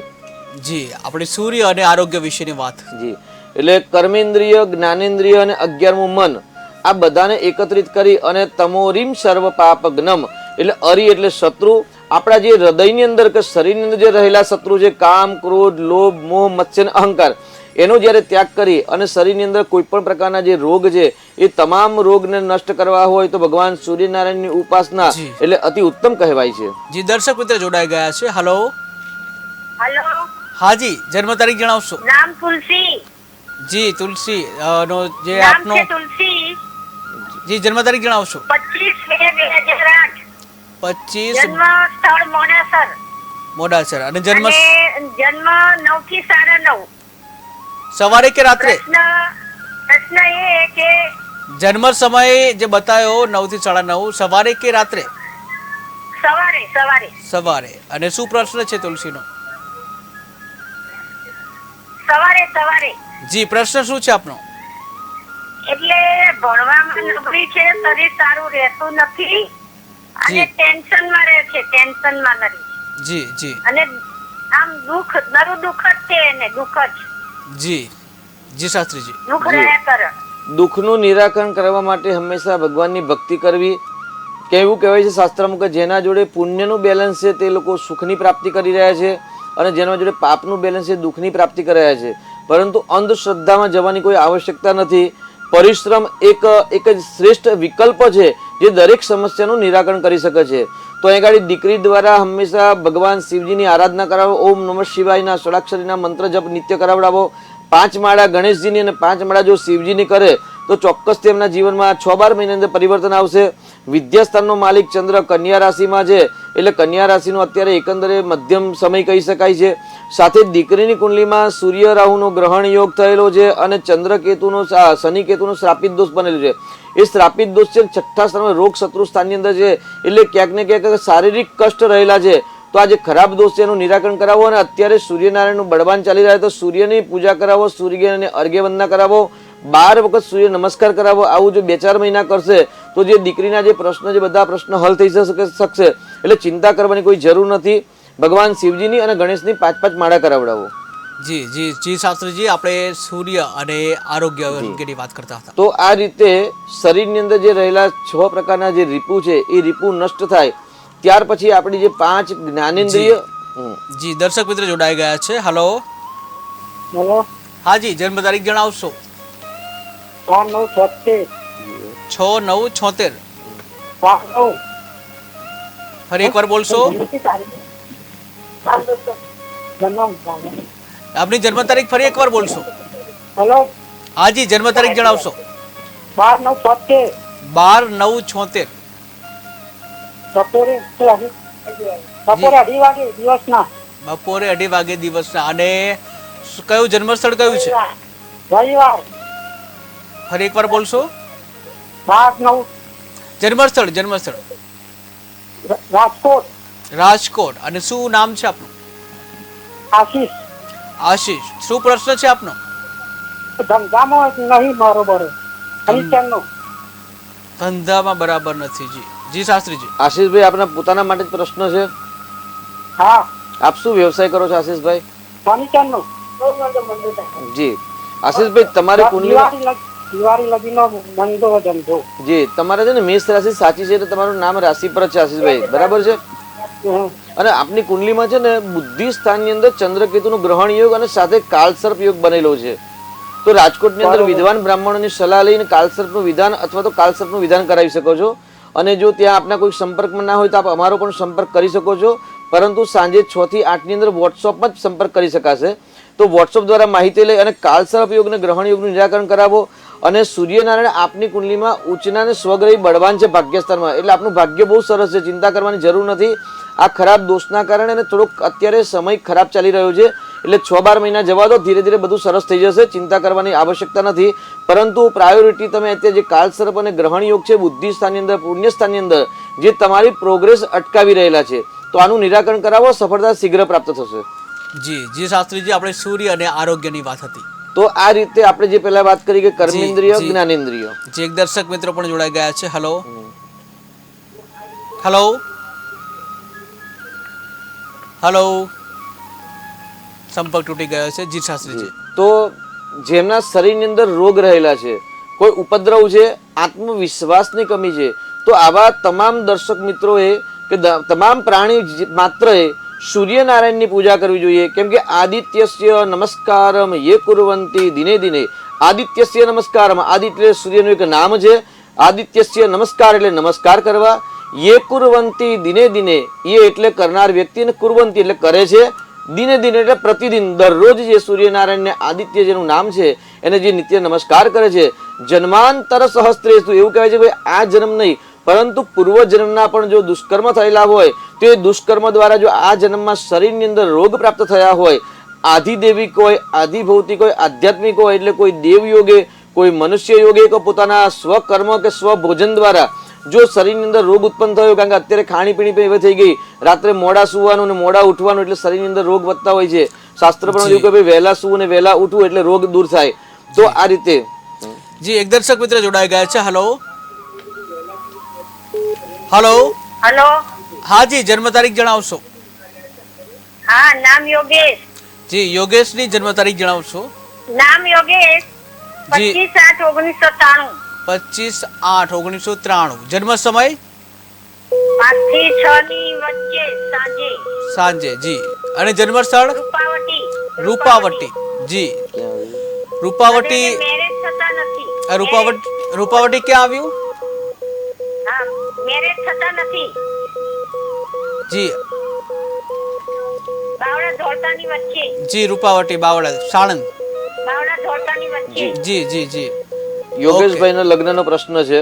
જી, આપણે સૂર્ય અને આરોગ્ય વિશેની વાત. જી, એટલે કર્મેન્દ્રિય, જ્ઞાનેન્દ્રિય અને 11મું મન આ બધાને એકત્રિત કરી અને તમોરીમ સર્વ પાપગ્નમ એટલે અરી એટલે શત્રુ. આપણા જે હૃદયની અંદર કે શરીરની અંદર જે રહેલા શત્રુ છે કામ, ક્રોધ, લોભ, મોહ, મત્સ્ય અને અહંકાર એનો જ્યારે ત્યાગ કરી અને શરીરની અંદર કોઈ પણ પ્રકારના જે રોગ છે એ તમામ રોગને નષ્ટ કરવા હોય તો ભગવાન સૂર્યનારાયણની ઉપાસના જી. એટલે અતિ ઉત્તમ કહેવાય છે. જી દર્શક મિત્ર જોડાઈ ગયા છે. હલો હેલો, હાજી, જન્મ તારીખ જણાવશો? નામ તુલસી. જી તુલસી નો જે નામ આપનો છે તુલસી. જી જન્મ તારીખ જણાવશો? 25/2/2008. 25 જન્મ સ્થળ મોડાસર મોડાસર. અને જન્મ અને જન્મ 9 થી 9:30. સવારે કે રાત્રે? પ્રશ્ન એ કે જન્મ સમય જે બતાવ્યો 9 થી 9:30, સવારે કે રાત્રે? સવારે સવારે સવારે. અને શું પ્રશ્ન છે તુલસીનો? સવારે સવારે જી પ્રશ્ન શું છે આપનો? એટલે ભણવામાં નબળી છે, શરીર સારું રહેતું નથી અને જી. ટેન્શનમાં રહે છે, ટેન્શનમાં નથી જી જી અને આમ દુઃખ દુઃખ જ છે એને, દુઃખ જ જી જી શાસ્ત્રીજી. દુઃખ જી. રહ્યા કરે. દુઃખનું નિરાકરણ કરવા માટે હંમેશા ભગવાનની ભક્તિ કરવી. કેવું કહેવાય છે શાસ્ત્રમાં કે જેના જોડે પુણ્યનું બેલેન્સ છે તે લોકો સુખની પ્રાપ્તિ કરી રહ્યા છે અને જેના જોડે પાપનું બેલેન્સ છે દુઃખની પ્રાપ્તિ કરી રહ્યા છે. પરંતુ અંધશ્રદ્ધામાં જવાની કોઈ આવશ્યકતા નથી. પરિશ્રમ એક જ શ્રેષ્ઠ વિકલ્પ છે જે દરેક સમસ્યાનું નિરાકરણ કરી શકે છે. તો અહીં ગાડી દીકરી દ્વારા હંમેશા ભગવાન શિવજીની આરાધના કરાવો. ઓમ નમઃ શિવાયના ષોડાક્ષરીના મંત્ર જપ નિત્ય કરાવડાવો. 5 માળા ગણેશજીની અને 5 માળા જો શિવજીની કરે તો ચોક્કસ તેમના જીવનમાં 6-12 મહિના અંદર પરિવર્તન આવશે. વિદ્યાસ્થાનનો માલિક ચંદ્ર કન્યા રાશિમાં છે એટલે કન્યા રાશિનો અત્યારે એકંદરે મધ્યમ સમય કહી શકાય છે. સાથે દીકરીની કુંડલીમાં સૂર્ય રાહુનો ગ્રહણ યોગ થયેલો છે અને ચંદ્ર કેતુનો શનિ કેતુનો શ્રાપિત દોષ બનેલો છે. એ શ્રાપિત દોષ છે 6થા સ્થાનમાં રોગ શત્રુ સ્થાનની અંદર છે એટલે ક્યાંક ને ક્યાંક શારીરિક કષ્ટ રહેલા છે. તો આ જે ખરાબ દોષ છે એનું નિરાકરણ કરાવો અને અત્યારે સૂર્યનારાયણનું બળવાન ચાલી રહ્યા તો સૂર્યની પૂજા કરાવો, સૂર્યને અર્ઘ્ય વંદના કરાવો, 12 વખત સૂર્ય નમસ્કાર કરાવો. આવું જો 2-4 મહિના કરશે તો જે દીકરીના જે પ્રશ્ન છે બધા પ્રશ્ન હલ થઈ શકશે. એટલે ચિંતા કરવાની કોઈ જરૂર નથી. ભગવાન શિવજીની અને ગણેશની 5-5 માળા કરાવડાવો. જી જી જી શાસ્ત્રીજી, આપણે સૂર્ય અને આરોગ્યની વાત કરતા હતા. તો આ રીતે શરીરની અંદર જે રહેલા 6 પ્રકારના જે રીપુ છે એ રીપુ નષ્ટ થાય ત્યાર પછી આપણી જે 5 જ્ઞાનેન્દ્રિય. જી દર્શક મિત્ર જોડાઈ ગયા છે. હલો હેલો, હાજી, જન્મ તારીખ જણાવશો? 6/9/76. 6/9/76. 5/9. ફરી એકવાર બોલશો? જન્મ. આપની જન્મ તારીખ ફરી એકવાર બોલશો? હેલો, હાજી, જન્મ તારીખ જણાવશો? 12/9/76. 12/9/76. બપોરે 2:30 વાગે દિવસના. બપોરે 2:30 વાગે દિવસના. અને કયું જન્મસ્થળ કયું છે? રવિવાર. ફરી એકવાર બોલશો? 12/9. જન્મસ્થળ રાજકોટ. રાજકોટ. અને શું નામ છે આપનું? આશીષ. આશીષ. શું પ્રશ્ન છે આપનો? ધંધામાં નહીં બરોબર. ખરીચાનો. ધંધામાં બરાબર નથી. જી જી શાસ્ત્રીજી. આશીષભાઈ આપના પોતાના માટે જ પ્રશ્ન છે? હા, આપ શું વ્યવસાય કરો છો આશીષભાઈ? ફર્નિચરનો. જી આશીષભાઈ, તમારી કુંડલીમાં દિવાળી લગીનો મંદો ધંધો. જી તમારે છે ને મેષ રાશિ સાચી છે એટલે તમારું નામ રાશિ પર જ છે આશીષભાઈ, બરાબર છે? અને આપની કુંડલીમાં છે ને બુદ્ધિ સ્થાનની અંદર ચંદ્રકેતુનું ગ્રહણ યોગ અને સાથે કાળસર્પ યોગ બનેલો છે. તો રાજકોટની અંદર વિદ્વાન બ્રાહ્મણોની સલાહ લઈને કાળસર્પનું વિધાન અથવા તો કાળસર્પનું વિધાન કરાવી શકો છો. અને જો ત્યાં આપના કોઈ સંપર્કમાં ના હોય તો આપ અમારો પણ સંપર્ક કરી શકો છો. પરંતુ સાંજે 6 થી 8 ની અંદર વોટ્સઅપમાં જ સંપર્ક કરી શકાશે. તો વોટ્સઅપ દ્વારા માહિતી લઈ અને કાળસર્પ યોગ અને ગ્રહણ યોગનું નિરાકરણ કરાવો. અને સૂર્યનારાયણ આપની કુંડલીમાં ઉચ્ચના અને સ્વગ્રહી બળવાન છે ભાગ્યસ્થાનમાં એટલે આપનું ભાગ્ય બહુ સરસ છે. ચિંતા કરવાની જરૂર નથી. આ ખરાબ દોષના કારણે અને થોડોક અત્યારે સમય ખરાબ ચાલી રહ્યો છે એટલે 6-12 મહિના જવા દો, ધીરે ધીરે બધું સરસ થઈ જશે. ચિંતા કરવાની આવશ્યકતા નથી. પરંતુ પ્રાયોરિટી તમે અત્યારે જે કાળસર્પ અને ગ્રહણ યોગ છે બુદ્ધિ સ્થાનની અંદર, પુણ્ય સ્થાનની અંદર જે તમારી પ્રોગ્રેસ અટકાવી રહેલા છે તો આનું નિરાકરણ કરાવો, સફળતા શીઘ્ર પ્રાપ્ત થશે. જી જી શાસ્ત્રીજી, આપણે સૂર્ય અને આરોગ્યની વાત હતી. તો આ રીતે આપણે જે પહેલા વાત કરી કે કર્મેન્દ્રિય, જ્ઞાનેન્દ્રિય. જે એક દર્શક મિત્રો પણ જોડાઈ ગયા છે. હલો હલો હલો, સંપર્ક તૂટી ગયો છે. જી શાસ્ત્રીજી. તો જેમના શરીરની અંદર રોગ રહેલા છે, કોઈ ઉપદ્રવ છે, આત્મવિશ્વાસની કમી છે, તો આવા તમામ દર્શક મિત્રોએ કે તમામ પ્રાણી માત્રએ સૂર્યનારાયણની પૂજા કરવી જોઈએ, કેમ કે આદિત્યસ્ય નમસ્કારમ યે કુર્વંતી દિને દિને. આદિત્યસ્ય નમસ્કારમ, આદિત્ય સૂર્યનું એક નામ છે. આદિત્યસ્ય નમસ્કાર એટલે નમસ્કાર કરવા. યે કુર્વંતી દિને દિને, યે એટલે કરનાર વ્યક્તિ અને કુર્વંતી એટલે કરે છે. દિને દિને એટલે પ્રતિદિન, દરરોજ જે સૂર્યનારાયણને આદિત્ય જેનું નામ છે એને જે નિત્ય નમસ્કાર કરે છે. જન્માંતર સહસ્ત્રેષુ, એવું કહેવાય છે કે આ જન્મ નહીં પરંતુ પૂર્વ જન્મના પણ જો દુષ્કર્મ થયેલા હોય તો એ દુષ્કર્મ દ્વારા જો આ જન્મમાં શરીરની અંદર રોગ પ્રાપ્ત થયા હોય, આધિદેવિક હોય, આધિભૌતિક હોય, આધ્યાત્મિક હોય, એટલે કોઈ દેવ યોગે, કોઈ મનુષ્ય યોગે કે પોતાના સ્વકર્મ કે સ્વભોજન દ્વારા જો શરીરની અંદર રોગ ઉત્પન્ન થયો, કારણ કે અત્યારે ખાણીપીણી પણ એવી થઈ ગઈ, રાત્રે મોડા સુવાનું અને મોડા ઉઠવાનું એટલે શરીરની અંદર રોગ વધતા હોય છે. શાસ્ત્ર પણ એવું કે ભાઈ વહેલા સુવું અને વહેલા ઉઠવું એટલે રોગ દૂર થાય. તો આ રીતે જી એક દર્શક મિત્ર જોડાઈ ગયા છે. Hello hello hello. હા જી, જન્મ તારીખ જણાવશો? હા, નામ યોગેશ. જી, યોગેશની જન્મ તારીખ જણાવશો? નામ યોગેશ. જી. 25/8/1993. 25/8/1993. જન્મ સમય? 5 થી 6 ની વચ્ચે સાંજે. સાંજે. જી. અને જન્મ સ્થળ? રૂપાવટી. રૂપાવટી. જી. રૂપાવટી. મેરેજ થતા નથી. રૂપાવટી ક્યાં આવ્યું? હા, મેરેજ થતા નથી. જી બાવળા ધોળતાની વચ્ચે. જી, રૂપાવટી, બાવળા, સાણંદ. બાવળા ધોળતાની વચ્ચે. જી જી જી. યોગેશભાઈનો લગ્નનો પ્રશ્ન છે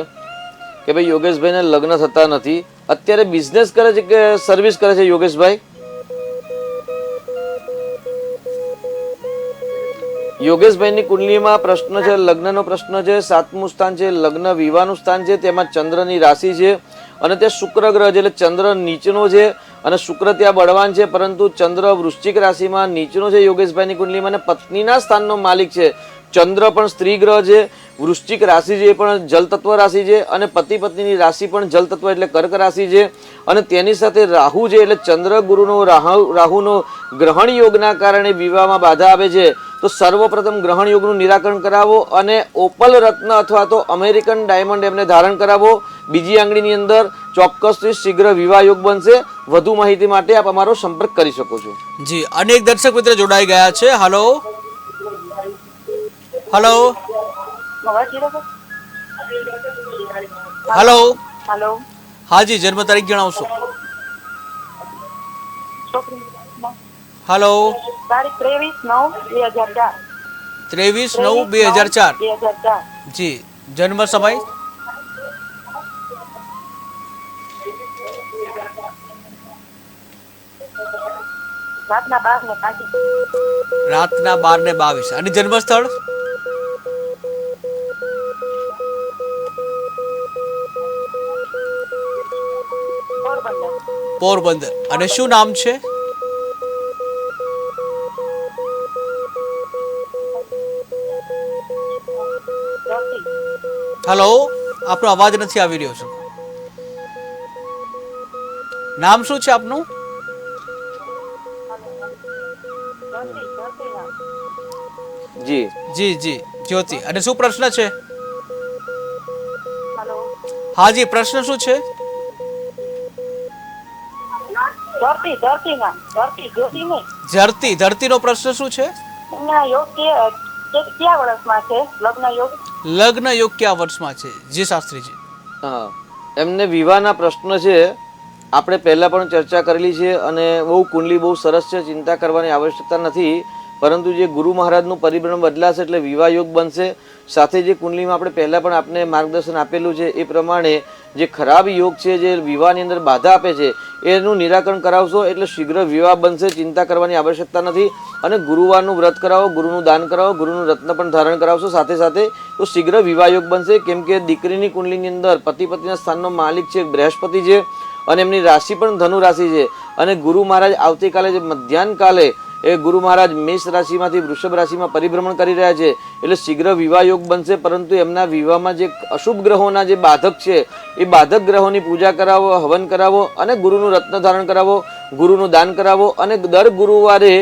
કે ભાઈ યોગેશભાઈને લગ્ન થતા નથી. અત્યારે બિઝનેસ કરે છે કે સર્વિસ કરે છે યોગેશભાઈ? યોગેશભાઈની કુંડલીમાં પ્રશ્ન છે, લગ્નનો પ્રશ્ન છે. 7મું સ્થાન છે, લગ્ન વિવાહનું સ્થાન છે, તેમાં ચંદ્રની રાશિ છે અને તે શુક્ર ગ્રહ છે, એટલે ચંદ્ર નીચનો છે અને શુક્ર ત્યાં બળવાન છે, પરંતુ ચંદ્ર વૃશ્ચિક રાશિમાં નીચનો છે યોગેશભાઈની કુંડલીમાં અને પત્નીના સ્થાનનો માલિક છે. ચંદ્ર પણ સ્ત્રી ગ્રહ છે, વૃશ્ચિક રાશિ છે એ પણ જલ તત્વ રાશિ છે અને પતિ પત્નીની રાશિ પણ જલ તત્વ એટલે કર્ક રાશિ છે અને તેની સાથે રાહુ છે, એટલે ચંદ્ર ગુરુનો રાહુનો ગ્રહણ યોગના કારણે વિવાહમાં બાધા આવે છે. તો સર્વપ્રથમ ગ્રહણ યોગનું નિરાકરણ કરાવો અને ઓપલ રત્ન અથવા તો અમેરિકન ડાયમંડ એમને ધારણ કરાવો. બીજી આંગળીની અંદર ચોક્કસથી શીઘ્ર વિવાહ યોગ બનશે. વધુ માહિતી માટે આપ અમારો સંપર્ક કરી શકો છો. જી. અનેક દર્શક મિત્ર જોડાઈ ગયા છે. Hello hello hello. હલો. હા જી, જન્મ તારીખ જણાવશો? હલો. તારીખ 23/9/2004. 23/9/2004. 2004. જી. જન્મ સમય? રાતના 12:05. રાતના 12:22. અને જન્મ સ્થળ? પોરબંદર. પોરબંદર. અને શું નામ છે? હલો, આપનો અવાજ નથી આવી રહ્યો છે. નામ શું છે આપનું? જી જી જી, જ્યોતિ. અને શું પ્રશ્ન છે? હલો. હા જી, પ્રશ્ન શું છે? ધરતીનો પ્રશ્ન શું છે? કયા વર્ષમાં છે લગ્ન યોગ? લગ્ન યોગ કયા વર્ષમાં છે? જી શાસ્ત્રીજી. હા, એમને વિવાહના પ્રશ્ન છે. આપણે પહેલા પણ ચર્ચા કરેલી છે અને બહુ કુંડલી બહુ સરસ છે, ચિંતા કરવાની આવશ્યકતા નથી. પરંતુ જે ગુરુ મહારાજનું પરિભ્રમણ બદલાશે એટલે વિવાહ યોગ બનશે. સાથે જે કુંડલીમાં આપણે પહેલા પણ આપને માર્ગદર્શન આપેલું છે એ પ્રમાણે જે ખરાબ યોગ છે, જે વિવાહની અંદર બાધા આપે છે, એનું નિરાકરણ કરાવશો એટલે શીઘ્ર વિવાહ બનશે. ચિંતા કરવાની આવશ્યકતા નથી. અને ગુરુવારનું વ્રત કરાવો, ગુરુનું દાન કરાવો, ગુરુનું રત્ન પણ ધારણ કરાવશો સાથે સાથે તો શીઘ્ર વિવાહ યોગ બનશે. કેમ કે દીકરીની કુંડલીની અંદર પતિ પત્નીના સ્થાનનો માલિક છે બૃહસ્પતિ છે અને એમની રાશિ પણ ધનુ રાશિ છે. અને ગુરુ મહારાજ આવતીકાલે જે મધ્યાહન કાલે એ ગુરુ મહારાજ મેષ રાશિમાંથી વૃષભ રાશિમાં પરિભ્રમણ કરી રહ્યા છે એટલે શીઘ્ર વિવાહ યોગ બનશે. પરંતુ એમના વિવાહમાં જે અશુભ ગ્રહોના જે બાધક છે એ બાધક ગ્રહોની પૂજા કરાવો, હવન કરાવો અને ગુરુનું રત્ન ધારણ કરાવો, ગુરુનું દાન કરાવો. અને દર ગુરુવારે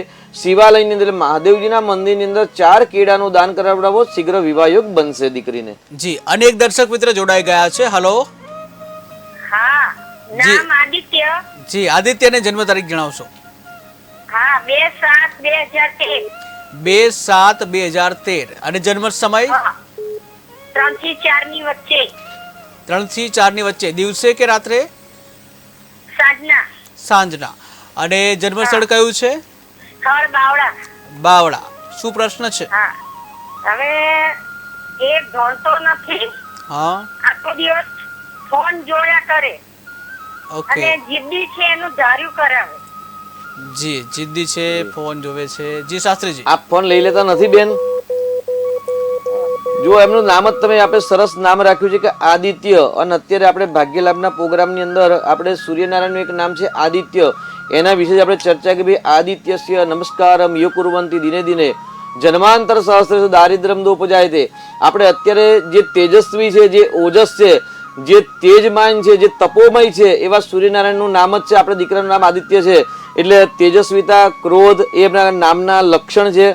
શિવાલયની અંદર મહાદેવજીના મંદિરની અંદર 4 કેળાનું દાન કરાવડાવો. શીઘ્ર વિવાહ યોગ બનશે દીકરીને. જી. અનેક દર્શક મિત્ર જોડાઈ ગયા છે. હલો. હા, નામ આદિત્ય. જી. આદિત્યને જન્મ તારીખ જણાવશો? હા 2/7/2013. 2/7/2013. અને જન્મ સમય હા 3 થી 4 ની વચ્ચે 3 થી 4 ની વચ્ચે, દિવસે કે રાત્રે? સાંજના. સાંજના. અને જન્મ સ્થળ કયું છે? સ્થળ બાવળા. બાવળા. શું પ્રશ્ન છે? હા હવે એ ભણતો નથી, હા, આખો દિવસ ફોન જોયા કરે ઓકે. અને જિદ્દી છે એનું ધાર્યું કરાવે. જી, જિદ્દી છે, ફોન જોવે છે. જી શાસ્ત્રીજી. આપ ફોન લઈ લેતા નથી બેન? જો એમનું નામ જ તમે આપણે સરસ નામ રાખ્યું છે કે આદિત્ય, અને અત્યારે આપણે ભાગ્યલાભના પ્રોગ્રામની અંદર આપણે સૂર્યનારાયણનું એક નામ છે આદિત્ય, એના વિશે જ આપણે ચર્ચા કે ભાઈ આદિત્યસ્ય નમસ્કારમ યો કુર્વંતિ દિને દિને જન્માંતર સહસ્ત્ર દારિદ્રમ દોપજાયતે. આપણે અત્યારે જે તેજસ્વી છે, જે ઓજસ છે, જે તેજમાન છે, જે તપોમય છે, એવા સૂર્યનારાયણનું નામ જ છે. આપણે દીકરાનું નામ આદિત્ય છે એટલે તેજસ્વીતા, ક્રોધ એ એમના નામના લક્ષણ છે.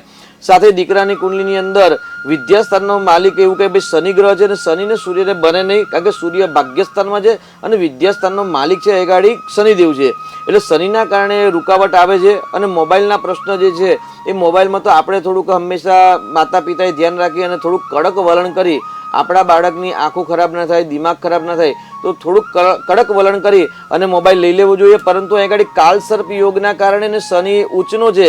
સાથે દીકરાની કુંડલીની અંદર વિદ્યાસ્થાનનો માલિક એવું કે ભાઈ શનિ ગ્રહ છે, અને શનિ ને સૂર્યને બને નહીં, કારણ કે સૂર્ય ભાગ્યસ્થાનમાં છે અને વિદ્યાસ્થાનનો માલિક છે એ ગાડી શનિદેવ છે. એટલે શનિના કારણે રૂકાવટ આવે છે. અને મોબાઈલના પ્રશ્ન જે છે એ મોબાઈલમાં તો આપણે થોડુંક હંમેશા માતા પિતાએ ધ્યાન રાખી અને થોડુંક કડક વલણ કરી, આપણા બાળકની આંખો ખરાબ ના થાય, દિમાગ ખરાબ ના થાય, તો થોડુંક કડક વલણ કરી અને મોબાઈલ લઈ લેવો જોઈએ. પરંતુ અહીં આગળ કાલસર્પ યોગના કારણે ને શનિ ઉચ્ચનો છે,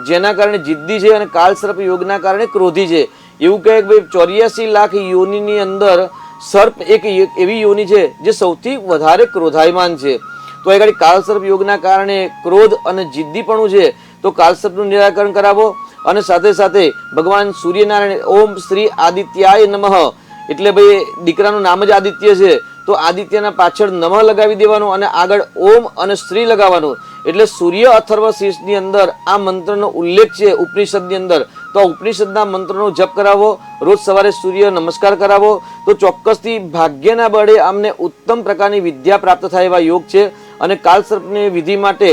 જેના કારણે જિદ્દી છે, અને કાલસર્પ યોગના કારણે ક્રોધી છે. એવું કહે કે ભાઈ 84 લાખ યોનિની અંદર સર્પ એક એવી યોનિ છે જે સૌથી વધારે ક્રોધાયમાન છે. તો અહીં આગળ કાલસર્પ યોગના કારણે ક્રોધ અને જિદ્દીપણું છે, તો કાલસર્પનું નિરાકરણ કરાવો. અને સાથે સાથે ભગવાન સૂર્યનારાયણ ઓમ શ્રી આદિત્યાય નમઃ, એટલે ભાઈ દીકરાનું નામ જ આદિત્ય છે, તો આદિત્યના પાછળ નમઃ લગાવી દેવાનું અને આગળ ઓમ અને શ્રી લગાવવાનું. એટલે સૂર્ય અથર્વ શીર્ષની અંદર આ મંત્રનો ઉલ્લેખ છે ઉપનિષદની અંદર. તો આ ઉપનિષદના મંત્રનો જપ કરાવો, રોજ સવારે સૂર્ય નમસ્કાર કરાવો, તો ચોક્કસથી ભાગ્યના બળે અમને ઉત્તમ પ્રકારની વિદ્યા પ્રાપ્ત થાય એવા યોગ છે. અને કાલસર્પની વિધિ માટે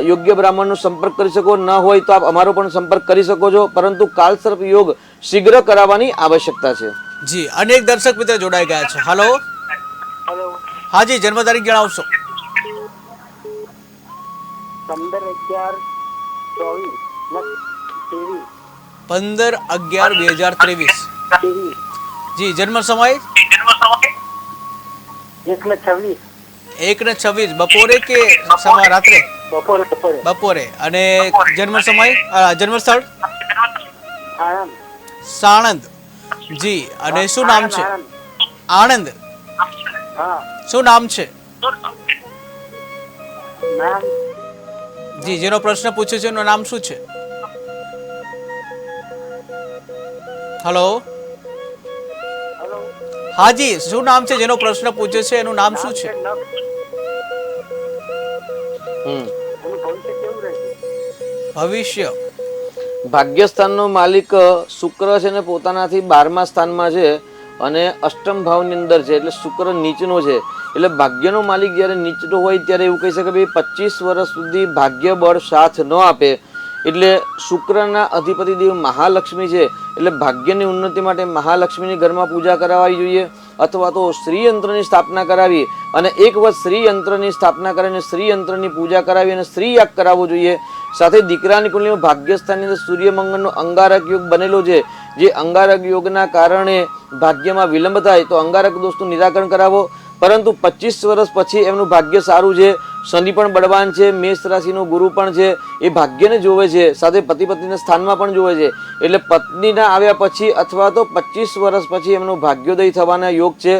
યોગ્ય બ્રાહ્મણનો સંપર્ક કરી શકો, ન હોય તો આપ અમારો પણ સંપર્ક કરી શકો છો, પરંતુ કાલસર્પ યોગ શીઘ્ર કરાવવાની આવશ્યકતા છે. જી, અનેક દર્શક મિત્ર જોડાઈ ગયા છે. હાલો. હાજી, જન્મ તારીખ જણાવશો? 15/11/23. 15/11/2023. જી, જન્મ સમય? 1/26. 1:26. બપોરે કે સવાર રાત્રે? બપોરે. અને જન્મ સમય, જન્મ સ્થળ? આણંદ. સાણંદ. જી, અને શું નામ છે? આણંદ. હા શું નામ છે? નામ જી, જેનો પ્રશ્ન પૂછ્યો છે એનું નામ શું છે? હલો. હાજી, શું નામ છે જેનો પ્રશ્ન પૂછ્યો છે એનું નામ શું છે? ભવિષ્ય. ભાગ્યસ્થાનનો માલિક શુક્ર છે ને પોતાનાથી 12મા સ્થાનમાં છે અને અષ્ટમ ભાવની અંદર છે, એટલે શુક્ર નીચનો છે. એટલે ભાગ્યનો માલિક જ્યારે નીચનો હોય ત્યારે એવું કહી શકે ભાઈ 25 વર્ષ સુધી ભાગ્ય બળ સાથ ન આપે. એટલે શુક્રના અધિપતિ દેવ મહાલક્ષ્મી છે, એટલે ભાગ્યની ઉન્નતિ માટે મહાલક્ષ્મીની ઘરમાં પૂજા કરાવવી જોઈએ, અથવા તો શ્રી યંત્રની સ્થાપના કરાવી અને એક વર્ષ શ્રી યંત્રની સ્થાપના કરીને શ્રી યંત્રની પૂજા કરાવી અને શ્રી યાગ કરાવવો જોઈએ. સાથે દીકરાની કુંડલીમાં ભાગ્યસ્થાનની અંદર સૂર્યમંગળનો અંગારક યોગ બનેલો છે, જે અંગારક યોગના કારણે ભાગ્યમાં વિલંબ થાય, તો અંગારક દોષનું નિરાકરણ કરાવો. પરંતુ 25 વર્ષ પછી એમનું ભાગ્ય સારું છે. શનિ પણ બળવાન છે, મેષ રાશિનો ગુરુ પણ છે, એ ભાગ્યને જોવે છે, સાથે પતિ પત્નીના સ્થાનમાં પણ જોવે છે. એટલે પત્નીના આવ્યા પછી અથવા તો 25 વર્ષ પછી એમનું ભાગ્યોદય થવાના યોગ છે.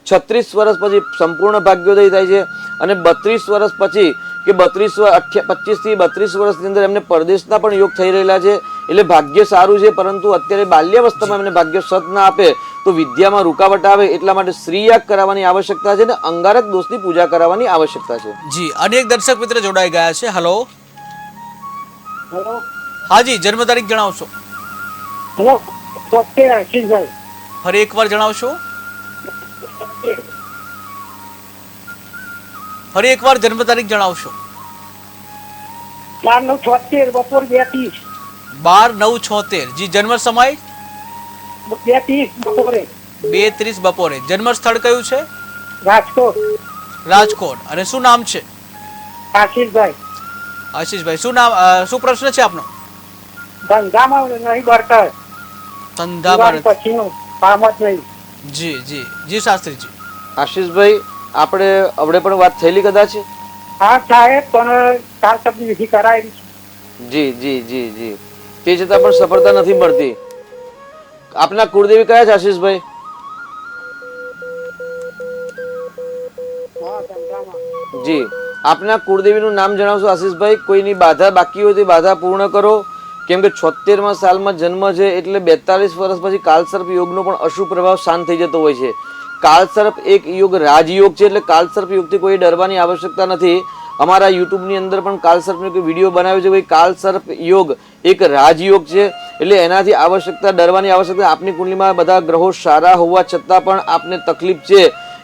36 વર્ષ પછી સંપૂર્ણ ભાગ્યોદય થાય છે. અને 32 વર્ષ પછી કે 25 થી 32 વર્ષની અંદર એમને પરદેશના પણ યોગ થઈ રહેલા છે. એટલે ભાગ્ય સારું છે, પરંતુ અત્યારે બાલ્યાવસ્થામાં એમને ભાગ્ય સત ના આપે તો વિદ્યામાં રૂકાવટ આવે. એટલા માટે શ્રીયાગ કરાવવાની આવશ્યકતા છે અને અંગારક દોષની પૂજા કરાવવાની આવશ્યકતા છે. જી, અનેક દર્શક મિત્ર જોડાઈ ગયા છે. હલો. હેલો. હાજી, જન્મ તારીખ જણાવશો? હેલો. 73 આશીષભાઈ. ફરી એકવાર જણાવશો? ફરી એકવાર જન્મ તારીખ જણાવશો? 12/9/76 બપોર 2:30. 12/9/76. જી, જન્મ સમય? 2:30 બપોરે. 2:30 બપોરે. જન્મ સ્થળ કયું છે? રાજકોટ. રાજકોટ. અને શું નામ છે? આશીષભાઈ. આશીષભાઈ શું નામ શું પ્રશ્ન છે આપનો? ધંધામાં નહીં બરકર, ધંધામાં દિવાળી પછીનું કામ જ નહીં. જી જી જી શાસ્ત્રીજી. આશીષભાઈ, આપણે અવડે પણ વાત થયેલી કદાચ? હા સાહેબ, પણ ચાર શબ્દ વિધિ કરાયેલી છે. જી જી જી જી તે છતાં પણ સફળતા નથી મળતી. આપના કુળદેવી કયા છે આશીષભાઈ? હા, ધંધામાં. જી, આપના કુળદેવીનું નામ જણાવશો આશીષભાઈ? કોઈની બાધા બાકી હોય તે બાધા પૂર્ણ કરો. કેમ કે 76મા સાલમાં જન્મ છે એટલે 42 વર્ષ પછી કાલસર્પ યોગનો પણ અશુભ પ્રભાવ શાંત થઈ જતો હોય છે. કાલસર્પ એક યોગ રાજયોગ છે એટલે કાલસર્પ યોગથી કોઈ ડરવાની આવશ્યકતા નથી. અમારા યુટ્યુબની અંદર પણ કાલસર્પનો એક વિડીયો બનાવ્યો છે. ભાઈ, કાલસર્પ યોગ એક રાજયોગ છે એટલે એનાથી આવશ્યકતા ડરવાની આવશ્યકતા. આપની કુંડલીમાં બધા ગ્રહો સારા હોવા છતાં પણ આપને તકલીફ છે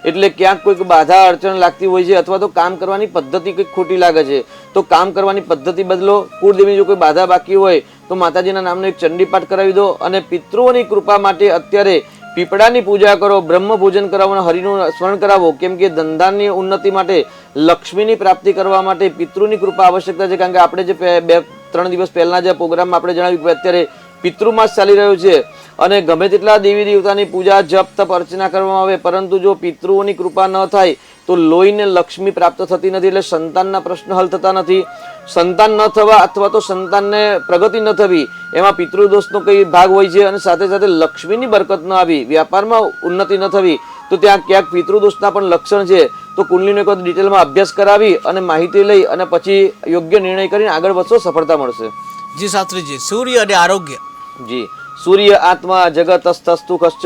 એટલે ક્યાંક કોઈક બાધા અડચણ લાગતી હોય છે અથવા તો કામ કરવાની પદ્ધતિ કંઈક ખોટી લાગે છે તો કામ કરવાની પદ્ધતિ બદલો. કુળદેવી જો કોઈ બાધા બાકી હોય તો માતાજીના નામનો એક ચંડીપાઠ કરાવી દો અને પિતૃઓની કૃપા માટે અત્યારે પીપળાની પૂજા કરો, બ્રહ્મ પૂજન કરાવો અને હરિનું સ્મરણ કરાવો. કેમ કે ધંધાની ઉન્નતિ માટે, લક્ષ્મીની પ્રાપ્તિ કરવા માટે પિતૃની કૃપા આવશ્યકતા છે. કારણ કે આપણે જે 2-3 દિવસ પહેલા જે પ્રોગ્રામમાં આપણે જણાવ્યું કે અત્યારે પિતૃમાસ ચાલી રહ્યો છે અને ગમે તેટલા દેવી દેવતાની પૂજા જપ તપ અર્ચના કરવામાં આવે પરંતુ જો પિતૃઓની કૃપા ન થાય તો લોહીને લક્ષ્મી પ્રાપ્ત થતી નથી એટલે સંતાનના પ્રશ્ન હલ થતા નથી. સંતાન ન થવા અથવા તો સંતાનને પ્રગતિ ન થવી એમાં પિતૃદોષનો કઈ ભાગ હોય છે અને સાથે સાથે લક્ષ્મીની બરકત ન આવી, વ્યાપારમાં ઉન્નતિ ન થવી તો ત્યાં ક્યાંક પિતૃદોષના પણ લક્ષણ છે. તો કુંડલીનો એક ડિટેલમાં અભ્યાસ કરાવી અને માહિતી લઈ અને પછી યોગ્ય નિર્ણય કરીને આગળ વધશો, સફળતા મળશે. જી શાસ્ત્રીજી. સૂર્ય અને આરોગ્ય. જી, સૂર્ય આત્મા જગત અસ્તસ્તુ કશ્ચ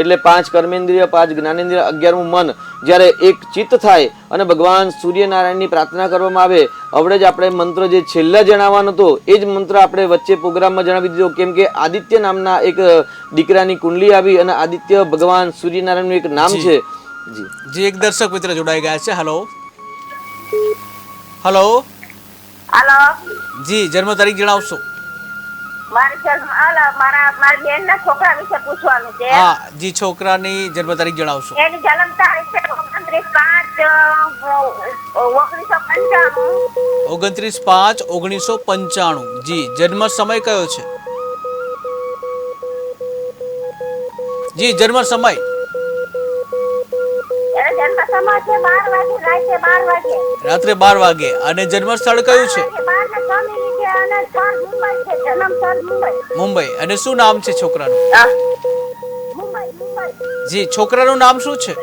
એટલે 5 કર્મેન્દ્રિય, 5 જ્ઞાનેન્દ્રિય, 11મું મન જ્યારે એક ચિત્ત થાય અને ભગવાન સૂર્યનારાયણની પ્રાર્થના કરવામાં આવે. હવે જ આપણે મંત્ર જે છેલ્લા જણાવવાનો હતો એ જ મંત્ર આપણે વચ્ચે પ્રોગ્રામમાં જણાવી દીધો. કેમ કે આદિત્ય નામના એક દીકરાની કુંડલી આવી અને આદિત્ય ભગવાન સૂર્યનારાયણનું એક નામ છે. જી જી એક દર્શક મિત્ર જોડાઈ ગયા છે. હેલો હેલો હાલો, જી જન્મ તારીખ જણાવશો? મારી બેન ના છોકરા વિશે પૂછવાનું છે. હા જી, છોકરાની જન્મ તારીખ જણાવશો? એની જન્મ તારીખ છે 29/5/1995. જી, જન્મ સમય કયો છે? જી, જન્મ સમય? જન્મ સમય છે 12 વાગે, રાત્રે 12 વાગે. અને જન્મ સ્થળ કયું છે? મુંબઈ. અને શું નામ છે છોકરાનું? જી, છોકરાનું નામ શું છે?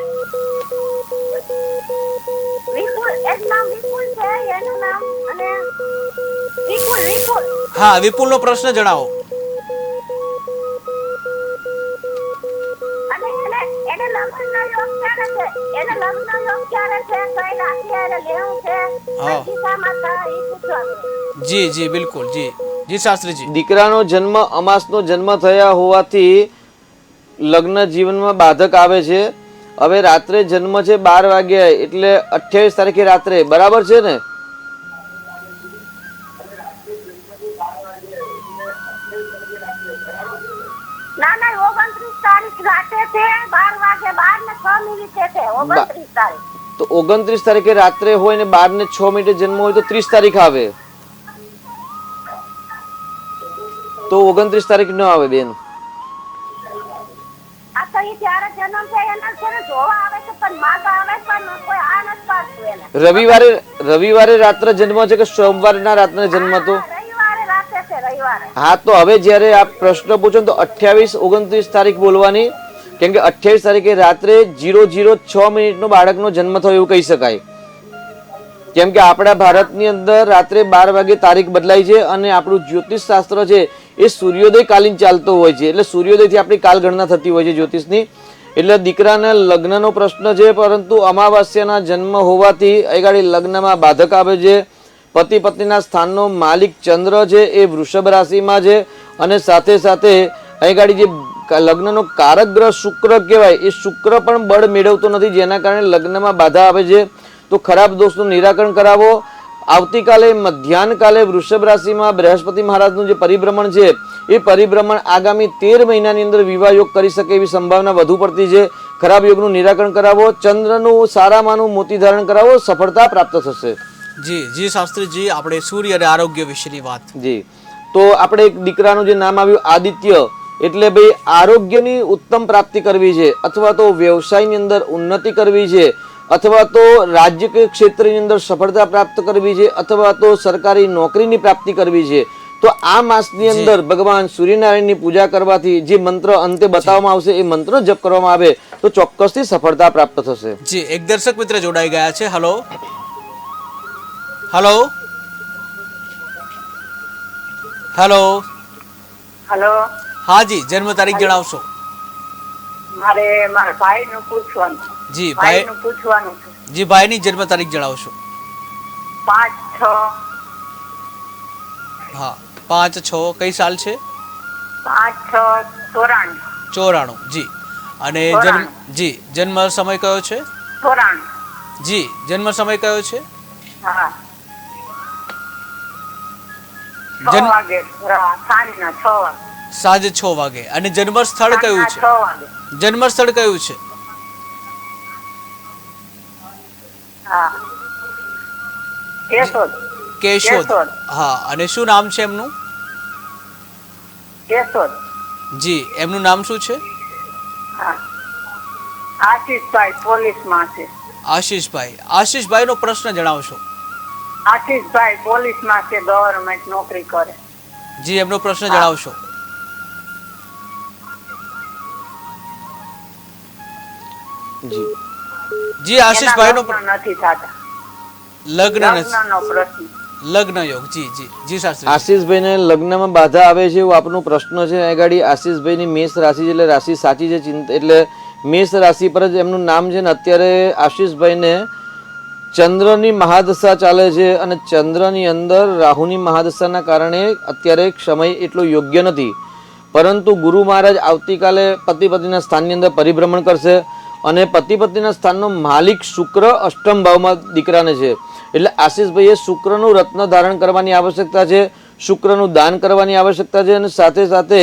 હા, વિપુલનો પ્રશ્ન જણાવો. જી જી બિલકુલ. જી જી શાસ્ત્રીજી. દીકરાનો જન્મ અમાસનો જન્મ થયા હોવાથી લગ્ન જીવનમાં બાધક આવે છે. હવે રાત્રે જન્મ છે 12 વાગ્યા એટલે 28 તારીખે રાત્રે, બરાબર છે ને? તો 29 તારીખે રાત્રે હોય ને 12:06 જન્મ હોય તો 30 તારીખ આવે. તો 29 તારીખ ન આવે બેન. રવિવારે રાત્રે જન્મ છે કે સોમવારના રાત્રે જન્મ? તો હા, તો હવે જયારે આપ પ્રશ્ન પૂછો તો 28 29 તારીખ બોલવાની. કેમ કે 28 તારીખે રાત્રે 0:06 બાળકનો જન્મ થયો એવું કહી શકાય. કેમ કે આપણા ભારતની અંદર રાત્રે 12 વાગે તારીખ બદલાય છે અને આપણું જ્યોતિષ શાસ્ત્ર છે એ સૂર્યોદય કાલીન ચાલતો હોય છે એટલે સૂર્યોદયથી આપણી કાલગણના થતી હોય છે જ્યોતિષની. એટલે દીકરાના લગ્નનો પ્રશ્ન છે પરંતુ અમાવાસ્યાના જન્મ હોવાથી અહીં લગ્નમાં બાધક આવે છે. પતિ પત્નીના સ્થાનનો માલિક ચંદ્ર છે એ વૃષભ રાશિમાં છે અને સાથે સાથે અહીં જે લગ્નનો કારક ગ્રહ શુક્ર કહેવાય એ શુક્ર પણ બળ મેળવતો નથી જેના કારણે લગ્નમાં બાધા આવે છે. તો ખરાબ દોષનું નિરાકરણ કરાવો. આવતીકાલે મધ્યાહન વૃષભ રાશિમાં બૃહસ્પતિ મહારાજનું જે પરિભ્રમણ છે એ પરિભ્રમણ આગામી 13 મહિનાની અંદર વિવાહ યોગ કરી શકે એવી સંભાવના વધુ પડતી છે. ખરાબ યોગનું નિરાકરણ કરાવો. ચંદ્રનું સારામાંનું મોતી ધારણ કરાવો, સફળતા પ્રાપ્ત થશે. જી જી શાસ્ત્રીજી, આપણે સૂર્ય અને આરોગ્ય વિશેની વાત. જી, તો આપણે એક દીકરાનું જે નામ આવ્યું આદિત્ય, એટલે ભાઈ આરોગ્યની ઉત્તમ પ્રાપ્તિ કરવી છે, અથવા તો વ્યવસાયની અંદર ઉન્નતિ કરવી છે, અથવા તો રાજ્ય કે ક્ષેત્રની અંદર સફળતા પ્રાપ્ત કરવી છે, અથવા તો સરકારી નોકરીની પ્રાપ્તિ કરવી છે, તો આ માસની અંદર ભગવાન સૂર્યનારાયણની પૂજા કરવાથી જે મંત્ર અંતે બતાવવામાં આવશે એ મંત્ર જપ કરવામાં આવે તો ચોક્કસથી સફળતા પ્રાપ્ત થશે. જી, એક દર્શક મિત્ર જોડાઈ ગયા છે. Hello hello hello. હલો, હા જી, જન્મ તારીખ જણાવશો. મારે મારા ભાઈનું પૂછવાનું જી ભાઈ, ભાઈનું પૂછવાનું છે. જી ભાઈની જન્મ તારીખ જણાવશો. 5/6 હા, 5/6 કઈ સાલ છે? 5/6 94. જી, અને જી જન્મ સમય કયો છે? 94. જી, જન્મ સમય કયો છે? હા, 6 જન્મ વાગે, સાંજના 6 વાગે. સાંજે 6 વાગે. અને જન્મ સ્થળ કયું છે? 6 વાગે. જન્મ સ્થળ કયું છે? હા, કેશોદ. કેશોદ. કેશોદ. હા, અને શું નામ છે એમનું? કેશોદ. જી, એમનું નામ શું છે? હા, આશીષભાઈ પોલીસમાં છે. આશીષભાઈ. આશીષભાઈનો પ્રશ્ન જણાવશો. આશીષભાઈ પોલીસમાં છે, ગવર્મેન્ટ નોકરી કરે. જી, એમનો પ્રશ્ન જણાવશો. જી જી, આશીષભાઈનો લગ્ન નથી થતા. લગ્ન નથી. લગ્નનો પ્રશ્ન. લગ્ન યોગ. જી જી જી શાસ્ત્રી. આશીષભાઈને લગ્નમાં બાધા આવે છે એવું આપનો પ્રશ્ન છે. આ ગાડી આશીષભાઈની મેષ રાશિ છે, એટલે રાશિ સાચી છે. એટલે મેષ રાશિ પર જ એમનું નામ છે ને અત્યારે આશીષભાઈને ચંદ્રની મહાદશા ચાલે છે અને ચંદ્રની અંદર રાહુની મહાદશાના કારણે અત્યારે સમય એટલો યોગ્ય નથી. પરંતુ ગુરુ મહારાજ આવતીકાલે પતિ પત્નીના સ્થાનની અંદર પરિભ્રમણ કરશે અને પતિ પત્નીના સ્થાનનો માલિક શુક્ર અષ્ટમ ભાવમાં દીકરાને છે. એટલે આશીષભાઈએ શુક્રનું રત્ન ધારણ કરવાની આવશ્યકતા છે, શુક્રનું દાન કરવાની આવશ્યકતા છે અને સાથે સાથે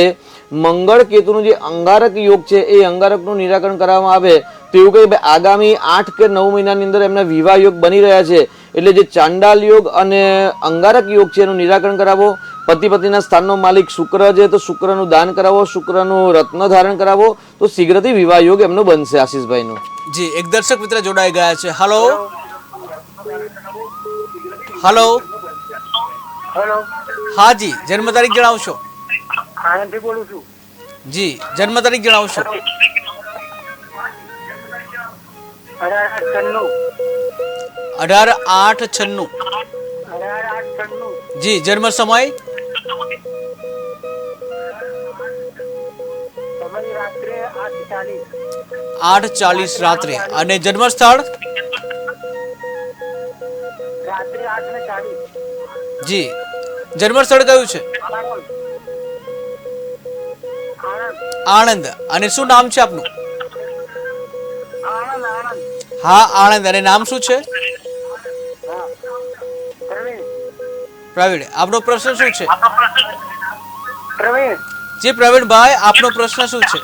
મંગળ કેતુનું જે અંગારક યોગ છે એ અંગારકનું નિરાકરણ કરવામાં આવે તો એવું કહે આગામી 8 કે 9 મહિનાની અંદર એમના વિવાહ યોગ બની રહ્યા છે. એટલે જે ચાંડાલ યોગ અને અંગારક યોગ છે એનું નિરાકરણ કરાવો. પતિ પત્નીના સ્થાનનો માલિક શુક્ર છે તો શુક્રનું દાન કરાવો, શુક્રનું રત્ન ધારણ કરાવો તો શીઘ્રથી વિવાહ યોગ એમનો બનશે આશીષભાઈનો. જી, એક દર્શક મિત્ર જોડાઈ ગયા છે. Hello hello. હેલો, હા જી, જન્મ તારીખ જણાવશો. આણંદથી બોલું છું. જી, જન્મ તારીખ જણાવશો. 18/8/96. 18/8/96. 18/8/96. જી, જન્મ સમય? સમય રાત્રે 8:40. 8:40 રાત્રે. અને જન્મ સ્થળ? રાત્રે 8:40. જી, જન્મ સ્થળ કયું છે? આણંદ. આણંદ. અને શું નામ છે આપનું? આણંદ. હા, આણંદ. અને નામ શું છે? હા, પ્રવીણ. પ્રવીણ. આપનો પ્રશ્ન શું છે? પ્રવીણ, જી પ્રવીણભાઈ, આપનો પ્રશ્ન શું છે?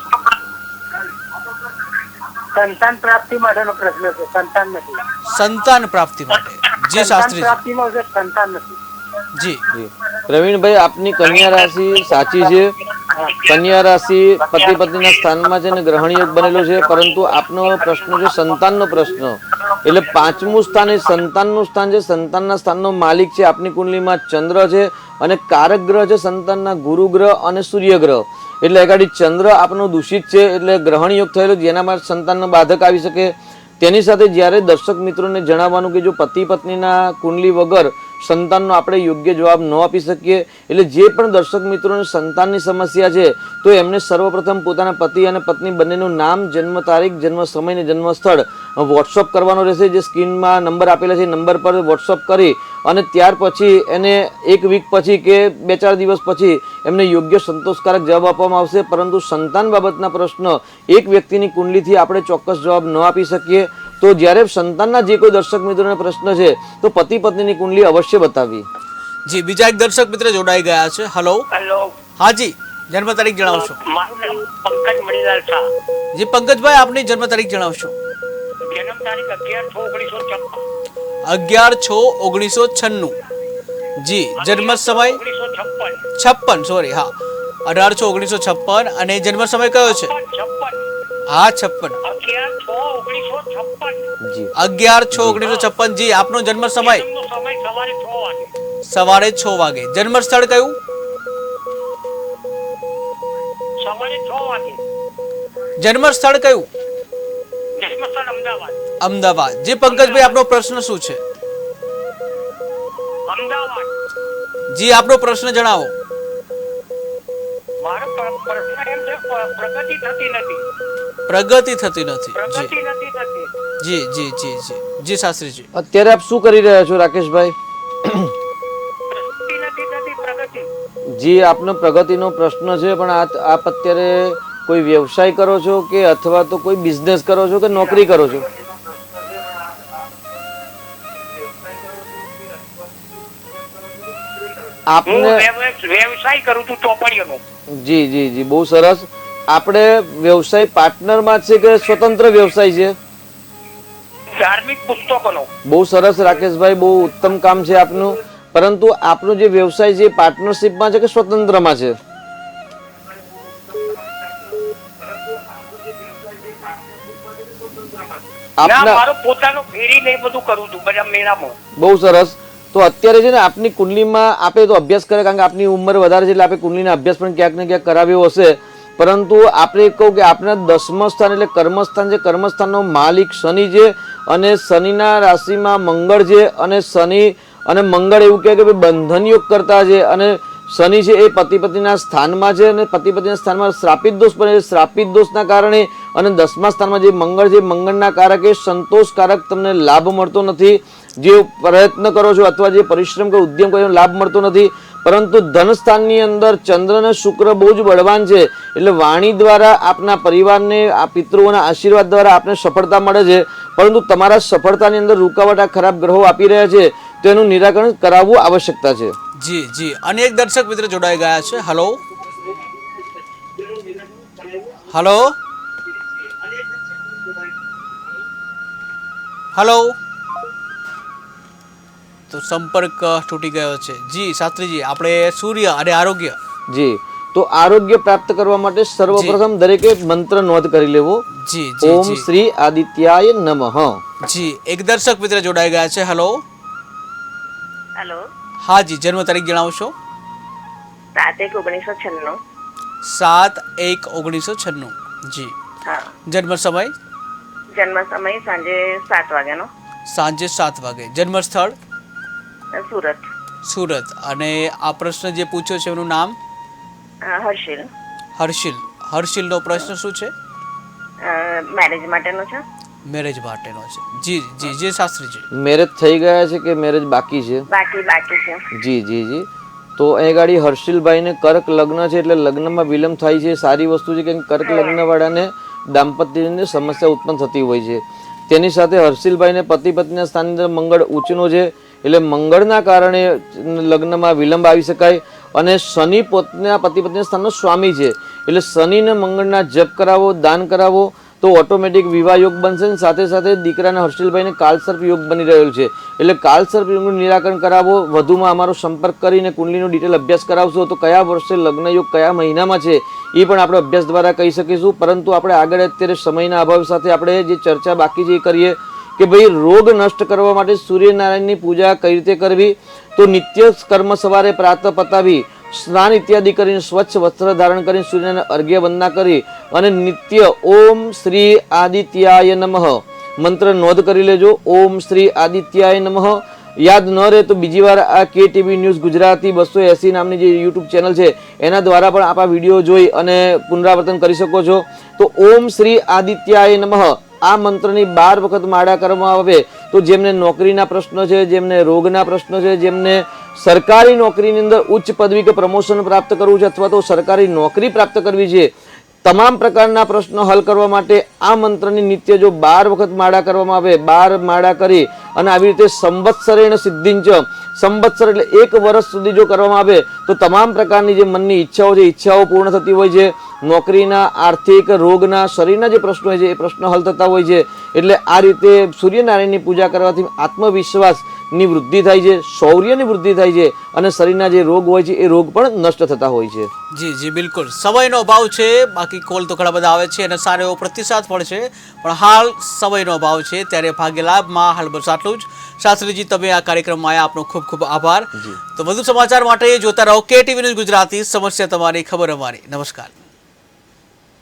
સંતાન પ્રાપ્તિ માટેનો પ્રશ્ન છે. સંતાન નથી. સંતાન પ્રાપ્તિ માટે. જી સંતાન શાસ્ત્રી. પ્રાપ્તિમાં છે, સંતાન નથી. જી જી પ્રવીણભાઈ, આપની કન્યા રાશિ સાચી છે. કન્યા રાશિ પતિ પત્નીના સ્થાનમાં છે અને ગ્રહણ યોગ બનેલો છે, પરંતુ આપનો પ્રશ્ન છે સંતાનનો પ્રશ્ન. એટલે 5મું સ્થાન એ સંતાનનું સ્થાન છે. સંતાનના સ્થાનનો માલિક છે આપની કુંડલીમાં ચંદ્ર છે અને કારક ગ્રહ છે સંતાનના ગુરુ ગ્રહ અને સૂર્ય ગ્રહ. એટલે અગાડી ચંદ્ર આપનો દૂષિત છે, એટલે ગ્રહણ યોગ થયેલો જેના માટે સંતાનનો બાધક આવી શકે. તેની સાથે જ્યારે દર્શક મિત્રોને જણાવવાનું કે જો પતિ પત્નીના કુંડલી વગર સંતાનનો આપણે યોગ્ય જવાબ ન આપી શકીએ, એટલે જે પણ દર્શક મિત્રોને સંતાનની સમસ્યા છે તો એમને સર્વપ્રથમ પોતાના પતિ અને પત્ની બંનેનું નામ, જન્મ તારીખ, જન્મ સમય અને જન્મ સ્થળ વોટ્સઅપ કરવાનો રહેશે. જે સ્ક્રીનમાં નંબર આપેલા છે એ નંબર પર વોટ્સઅપ કરી અને ત્યાર પછી એને 1 વીક પછી કે 2-4 દિવસ પછી એમને યોગ્ય સંતોષકારક જવાબ આપવામાં આવશે. પરંતુ સંતાન બાબતના પ્રશ્ન એક વ્યક્તિની કુંડલીથી આપણે ચોક્કસ જવાબ ન આપી શકીએ. તો જ્યારે સંતાનના જે કોઈ દર્શક મિત્રોને પ્રશ્ન છે તો પતિ પત્નીની કુંડલી અવશ્ય બતાવવી. જી, બીજા એક દર્શક મિત્ર જોડાઈ ગયા છે. હલો. હેલો, હા જી, જન્મ તારીખ જણાવશો. મારું નામ પંકજ મણીલાલ શાહ. જી પંકજભાઈ, આપની જન્મ તારીખ જણાવશો. જન્મ તારીખ 11/6/1954. 11/6/1996 જી જન્મ સમય 56 સોરી હા 18/6/1956 અને જન્મ સમય કયો છે હા 56 જી 11/6/1956 જી આપનો જન્મ સમય સવારે 6 વાગે જન્મ સ્થળ કયું જન્મ સ્થળ કયું અમદાવાદ જી પંકજભાઈ આપનો પ્રશ્ન શું છે જી આપનો પ્રશ્ન જણાવો પ્રગતિ થતી નથી જી જી જી જી જી શાસ્ત્રીજી અત્યારે આપ શું કરી રહ્યા છો રાકેશભાઈ? જી આપનો પ્રગતિનો પ્રશ્ન છે, પણ આપ અત્યારે કોઈ વ્યવસાય કરો છો કે અથવા તો કોઈ બિઝનેસ કરો છો કે નોકરી કરો છો? આપને વ્યવસાય કરું છું ચોપડીઓનો. જી જી જી બહુ સરસ. આપણે વ્યવસાય પાર્ટનરમાં છે કે સ્વતંત્ર વ્યવસાય છે? ધાર્મિક પુસ્તકોનો. બહુ સરસ રાકેશભાઈ, બહુ ઉત્તમ કામ છે આપનું. પરંતુ આપનો જે વ્યવસાય છે પાર્ટનરશિપમાં છે કે સ્વતંત્રમાં છે? મારો પોતાનો ફેરી ને બધું કરું છું બધા મેળામાં. બહુ સરસ. તો અત્યારે છે ને આપની કુંડલીમાં આપે તો અભ્યાસ કરે, કારણ કે આપની ઉંમર વધારે છે એટલે આપણે કુંડલીના અભ્યાસ પણ ક્યાંક ને ક્યાંક કરાવ્યો હશે. પરંતુ આપણે કહું કે આપણા 10મા સ્થાન એટલે કર્મસ્થાન છે, કર્મસ્થાનનો માલિક શનિ છે અને શનિના રાશિમાં મંગળ છે અને શનિ અને મંગળ એવું કહે કે બંધન યોગ કરતા છે અને શનિ છે એ પતિ પત્નીના સ્થાનમાં છે અને પતિ પત્નીના સ્થાનમાં શ્રાપિત દોષ બને છે. શ્રાપિત દોષના કારણે અને 10મા સ્થાનમાં જે મંગળ છે, મંગળના કારકે સંતોષકારક તમને લાભ મળતો નથી. જે પ્રયત્ન કરો છો અથવા જે પરિશ્રમ કે ઉદ્યમ કરો લાભ મળતો નથી. પરંતુ ધન સ્થાનની અંદર ચંદ્ર અને શુક્ર બહુ જ બળવાન છે, એટલે વાણી દ્વારા આપના પરિવારને આ પિતૃઓના આશીર્વાદ દ્વારા આપને સફળતા મળે છે. પરંતુ તમારા સફળતાની અંદર રૂકાવટ આ ખરાબ ગ્રહો આપી રહ્યા છે, તો એનું નિરાકરણ કરાવવું આવશ્યકતા છે. જી જી અને એક દર્શક મિત્ર જોડાઈ ગયા છે. હલો હલો હલો તો સંપર્ક તૂટી ગયો છે. જી શાસ્ત્રીજી આપણે સૂર્ય અને આરોગ્ય. જી તો આરોગ્ય પ્રાપ્ત કરવા માટે સર્વપ્રથમ દરેકે મંત્ર નોંધ કરી લેવો. જી જી ઓમ શ્રી આદિત્યાય નમઃ. જી એક દર્શક મિત્ર જોડાઈ ગયા છે. Hello hello. હા જી જન્મ તારીખ જણાવશો? 7/1/1996. 7/1/1996 જી. હા. જન્મ સમય? જન્મ સમય સાંજે 7 વાગ્યાનો. સાંજે 7 વાગે. જન્મ સ્થળ? સુરત. સુરત. અને આ પ્રશ્ન જે પૂછ્યો છે એનું નામ? હર્ષિલ. હર્ષિલ. હર્ષિલનો પ્રશ્ન શું છે? મેરેજ માટેનો છે. મેરેજ માટેનો છે. જી જી જી શાસ્ત્રીજી. મેરેજ થઈ ગયા છે કે મેરેજ બાકી છે? બાકી છે. જી જી જી. તો એ ગાડી હર્ષિલભાઈને કર્ક લગ્ન છે એટલે લગ્નમાં વિલંબ થાય છે, સારી વસ્તુ છે. કે કર્ક લગ્નવાળાને દાંપત્યની સમસ્યા ઉત્પન્ન થતી હોય છે. તેની સાથે હર્ષિલભાઈને પતિ પત્નીના સ્થાનની અંદર મંગળ ઉચ્ચનો છે, એટલે મંગળના કારણે લગ્નમાં વિલંબ આવી શકાય. અને શનિ પોતના પતિ પત્નીના સ્થાનનો સ્વામી છે, એટલે શનિને મંગળના જપ કરાવો, દાન કરાવો તો ઓટોમેટિક વિવાહ યોગ બનશે. સાથે સાથે દીકરાના હર્ષિલભાઈને કાલસર્પ યોગ બની રહ્યો છે, એટલે કાલસર્પ યોગનું નિરાકરણ કરાવો. વધુમાં અમારો સંપર્ક કરીને કુંડલીનો ડિટેલ અભ્યાસ કરાવશો તો કયા વર્ષે લગ્ન યોગ કયા મહિનામાં છે એ પણ આપણે અભ્યાસ દ્વારા કહી શકીશું. પરંતુ આપણે આગળ અત્યારે સમયના અભાવ સાથે આપણે જે ચર્ચા બાકી છે એ કરીએ કે ભાઈ રોગ નષ્ટ કરવા માટે સૂર્યનારાયણની પૂજા કઈ રીતે કરવી. તો નિત્ય કર્મ સવારે પ્રાતઃ પતાવી સ્નાન ઇત્યાદિ કરીને સ્વચ્છ વસ્ત્ર ધારણ કરીને સૂર્યને અર્ઘ્ય વંદના કરી અને નિત્ય ઓમ શ્રી આદિત્યાય નમઃ મંત્ર નોંધ કરી લેજો. ઓમ શ્રી આદિત્યાય નમઃ. યાદ ન રહે તો બીજી વાર આ KTV ન્યૂઝ ગુજરાતી 280 નામની જે યુટ્યુબ ચેનલ છે એના દ્વારા પણ આપ આ વિડીયો જોઈ અને પુનરાવર્તન કરી શકો છો. તો ઓમ શ્રી આદિત્યાય નમઃ આ મંત્રની 12 વખત માળા કરવામાં આવે તો જેમને નોકરીના પ્રશ્નો છે, જેમને રોગના પ્રશ્નો છે, જેમને સરકારી નોકરીની અંદર ઉચ્ચ પદવી કે પ્રમોશન પ્રાપ્ત કરવું છે અથવા તો સરકારી નોકરી પ્રાપ્ત કરવી છે, તમામ પ્રકારના પ્રશ્નો હલ કરવા માટે આ મંત્રની નિત્ય જો 12 વખત માળા કરવામાં આવે, 12 માળા કરી અને આવી રીતે સંવત્સરેણ સિદ્ધિંચ, સંવત્સર એટલે 1 વર્ષ સુધી જો કરવામાં આવે તો તમામ પ્રકારની જે મનની ઈચ્છાઓ છે ઈચ્છાઓ પૂર્ણ થતી હોય છે. નોકરીના, આર્થિક, રોગના, શરીરના જે પ્રશ્નો હોય છે એ પ્રશ્નો હલ થતા હોય છે. એટલે આ રીતે સૂર્યનારાયણની પૂજા કરવાથી આત્મવિશ્વાસની વૃદ્ધિ થાય છે, શૌર્યની વૃદ્ધિ થાય છે અને શરીરના જે રોગ હોય છે એ રોગ પણ નષ્ટ થતા હોય છે. જી જી બિલકુલ. સમયનો અભાવ છે, બાકી કોલ તો ઘણા બધા આવે છે અને સારો એવો પ્રતિસાદ પણ છે, પણ હાલ સમયનો અભાવ છે ત્યારે ભાગ્ય લાભમાં હાલ બસ આટલું જ. શાસ્ત્રીજી, તમે આ કાર્યક્રમમાં આવ્યા, આપનો ખૂબ ખૂબ આભાર. તો વધુ સમાચાર માટે જોતા રહો KTV ન્યૂઝ ગુજરાતી. સમસ્યા તમારી, ખબર અમારી. નમસ્કાર.